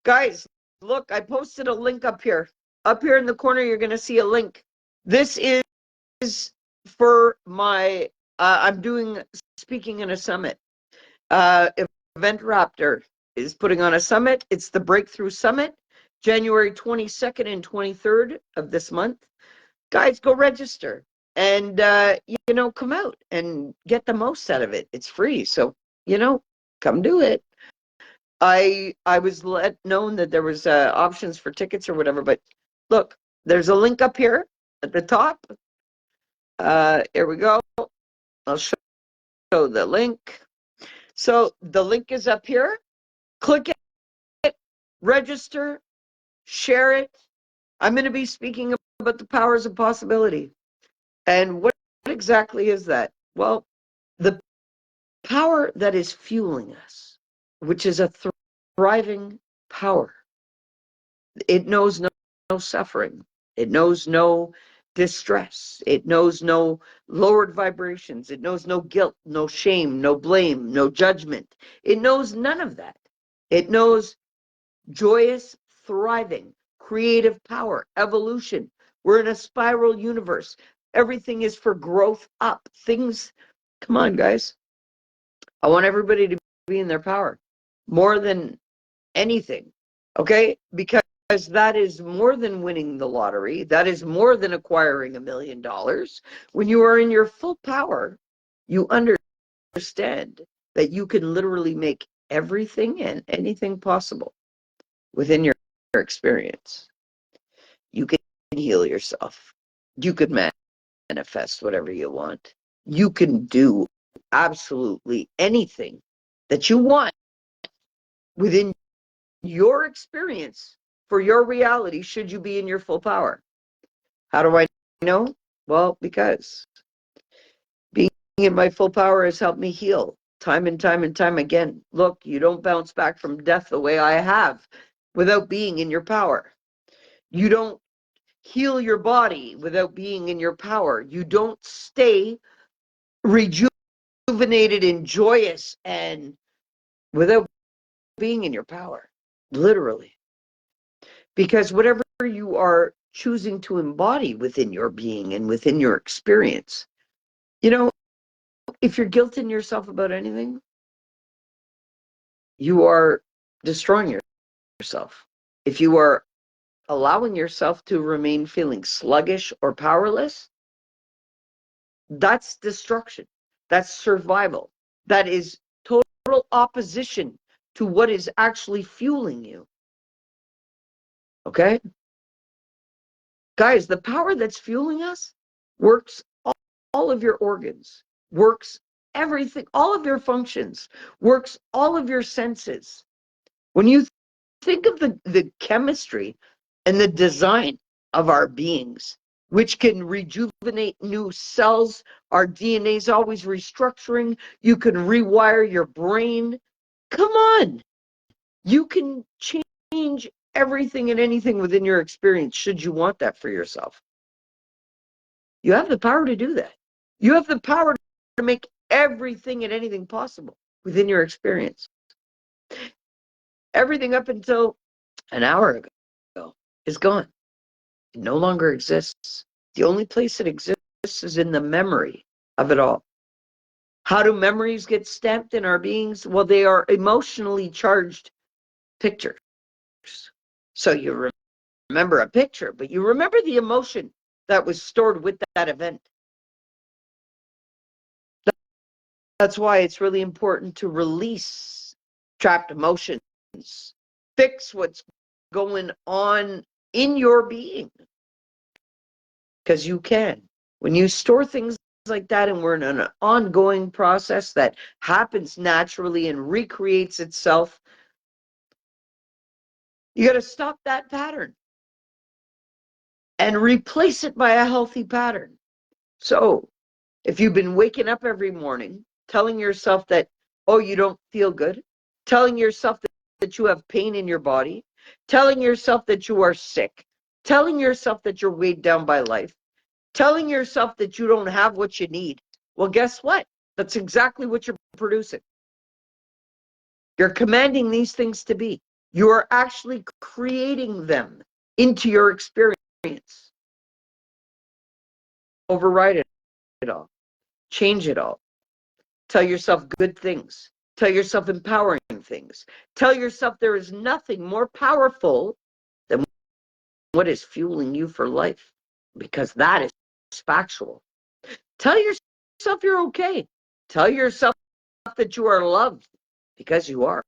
Guys, look, I posted a link up here. Up here in the corner, you're going to see a link. This is for my, I'm doing speaking in a summit. Event Raptor is putting on a summit. It's the Breakthrough Summit, January 22nd and 23rd of this month. Guys, go register and, come out and get the most out of it. It's free. So, come do it. I was let known that there was options for tickets or whatever, but look, there's a link up here at the top. Here we go. I'll show the link. So the link is up here. Click it, register, share it. I'm going to be speaking about the powers of possibility. And what exactly is that? Well, the power that is fueling us, which is a thriving power. It knows no suffering. It knows no distress. It knows no lowered vibrations. It knows no guilt, no shame, no blame, no judgment. It knows none of that. It knows joyous, thriving, creative power, evolution. We're in a spiral universe. Everything is for growth up. Things, come on, guys. I want everybody to be in their power more than anything, okay? Because that is more than winning the lottery. That is more than acquiring $1 million. When you are in your full power, you understand that you can literally make everything and anything possible within your experience. You can heal yourself. You can manifest whatever you want. You can do absolutely anything that you want within your experience for your reality, should you be in your full power. How do I know? Well, because being in my full power has helped me heal time and time and time again. Look, you don't bounce back from death the way I have without being in your power. You don't heal your body without being in your power. You don't stay rejuvenated and joyous and without being in your power, literally. Because whatever you are choosing to embody within your being and within your experience, if you're guilting yourself about anything, you are destroying yourself. If you are allowing yourself to remain feeling sluggish or powerless, that's destruction. That's survival. That is total opposition to what is actually fueling you. Okay? Guys, the power that's fueling us works all of your organs, works everything, all of your functions, works all of your senses. When you think of the chemistry and the design of our beings, which can rejuvenate new cells, our DNA is always restructuring, you can rewire your brain. Come on, you can change everything and anything within your experience should you want that for yourself. You have the power to do that. You have the power to make everything and anything possible within your experience. Everything up until an hour ago is gone. It no longer exists. The only place it exists is in the memory of it all. How do memories get stamped in our beings? Well, they are emotionally charged pictures. So you remember a picture, but you remember the emotion that was stored with that event. That's why it's really important to release trapped emotions, fix what's going on in your being. Because you can. When you store things like that and we're in an ongoing process that happens naturally and recreates itself, you got to stop that pattern and replace it by a healthy pattern. So if you've been waking up every morning telling yourself that, oh, you don't feel good, telling yourself that you have pain in your body, telling yourself that you are sick, telling yourself that you're weighed down by life, telling yourself that you don't have what you need, well, guess what? That's exactly what you're producing. You're commanding these things to be. You are actually creating them into your experience. Override it all. Change it all. Tell yourself good things. Tell yourself empowering things. Tell yourself there is nothing more powerful than what is fueling you for life, because that is factual. Tell yourself you're okay. Tell yourself that you are loved, because you are.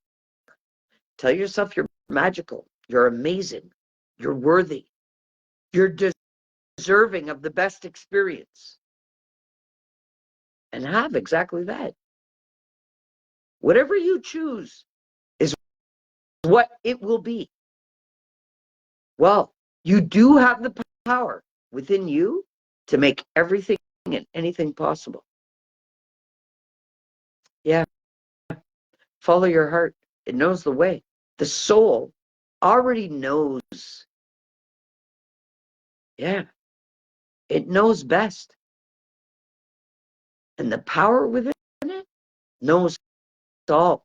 Tell yourself you're magical. You're amazing. You're worthy. You're deserving of the best experience. And have exactly that. Whatever you choose is what it will be. Well, you do have the power within you to make everything and anything possible. Yeah. Follow your heart. It knows the way. The soul already knows. Yeah. It knows best. And the power within it knows all.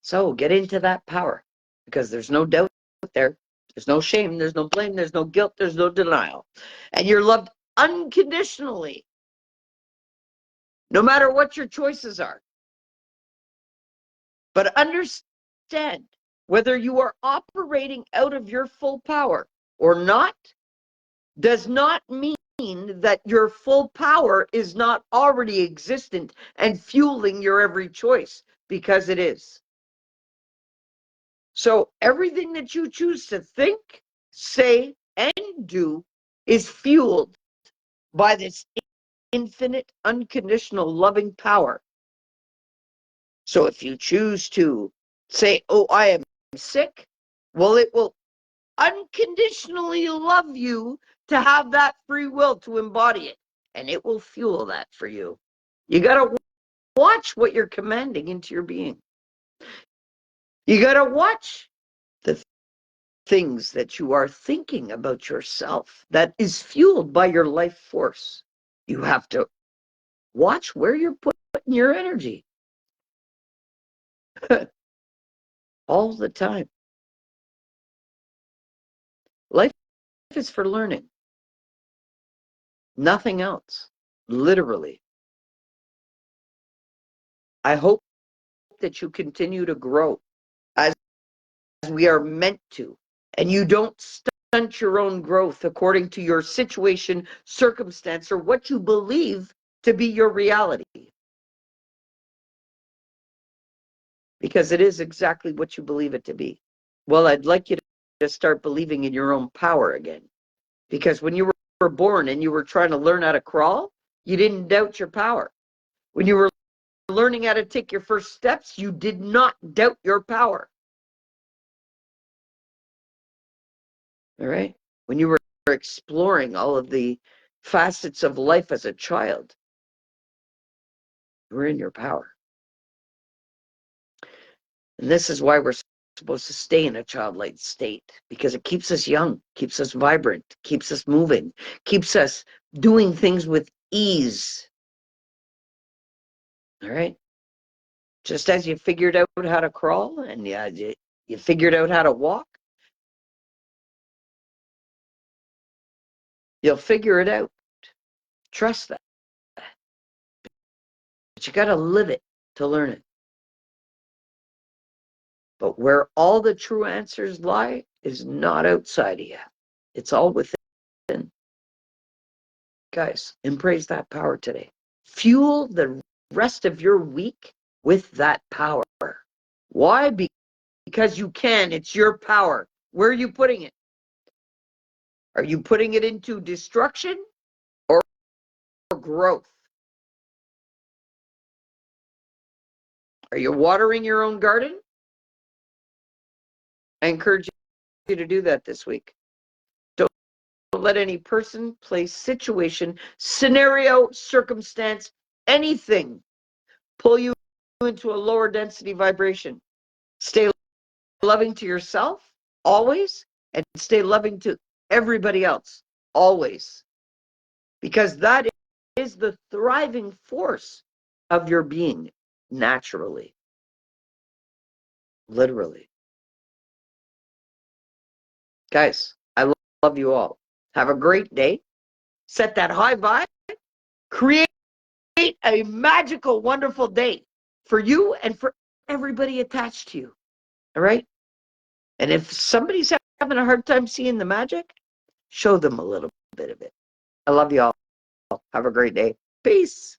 So get into that power, because there's no doubt there. There's no shame. There's no blame. There's no guilt. There's no denial. And you're loved unconditionally, no matter what your choices are. But understand, whether you are operating out of your full power or not, does not mean that your full power is not already existent and fueling your every choice, because it is. So everything that you choose to think, say, and do is fueled by this infinite, unconditional, loving power. So if you choose to say, oh, I am sick, well, it will unconditionally love you to have that free will to embody it, and it will fuel that for you. You got to watch what you're commanding into your being. You got to watch the things that you are thinking about yourself that is fueled by your life force. You have to watch where you're putting your energy all the time. Life is for learning. Nothing else. Literally. I hope that you continue to grow as we are meant to, and you don't stunt your own growth according to your situation, circumstance, or what you believe to be your reality. Because it is exactly what you believe it to be. Well, I'd like you to start believing in your own power again. Because when you were born and you were trying to learn how to crawl, you didn't doubt your power. When you were learning how to take your first steps, you did not doubt your power. All right? When you were exploring all of the facets of life as a child, you were in your power. And this is why we're supposed to stay in a childlike state, because it keeps us young, keeps us vibrant, keeps us moving, keeps us doing things with ease. All right? Just as you figured out how to crawl and you figured out how to walk, you'll figure it out. Trust that. But you got to live it to learn it. But where all the true answers lie is not outside of you. It's all within. Guys, embrace that power today. Fuel the rest of your week with that power. Why? Because you can. It's your power. Where are you putting it? Are you putting it into destruction or growth? Are you watering your own garden? I encourage you to do that this week. Don't let any person, place, situation, scenario, circumstance, anything pull you into a lower density vibration. Stay loving to yourself always, and stay loving to everybody else always, because that is the thriving force of your being naturally. Literally. Guys, I love you all. Have a great day. Set that high vibe. Create a magical, wonderful day for you and for everybody attached to you. All right? And if somebody's having a hard time seeing the magic, show them a little bit of it. I love you all. Have a great day. Peace.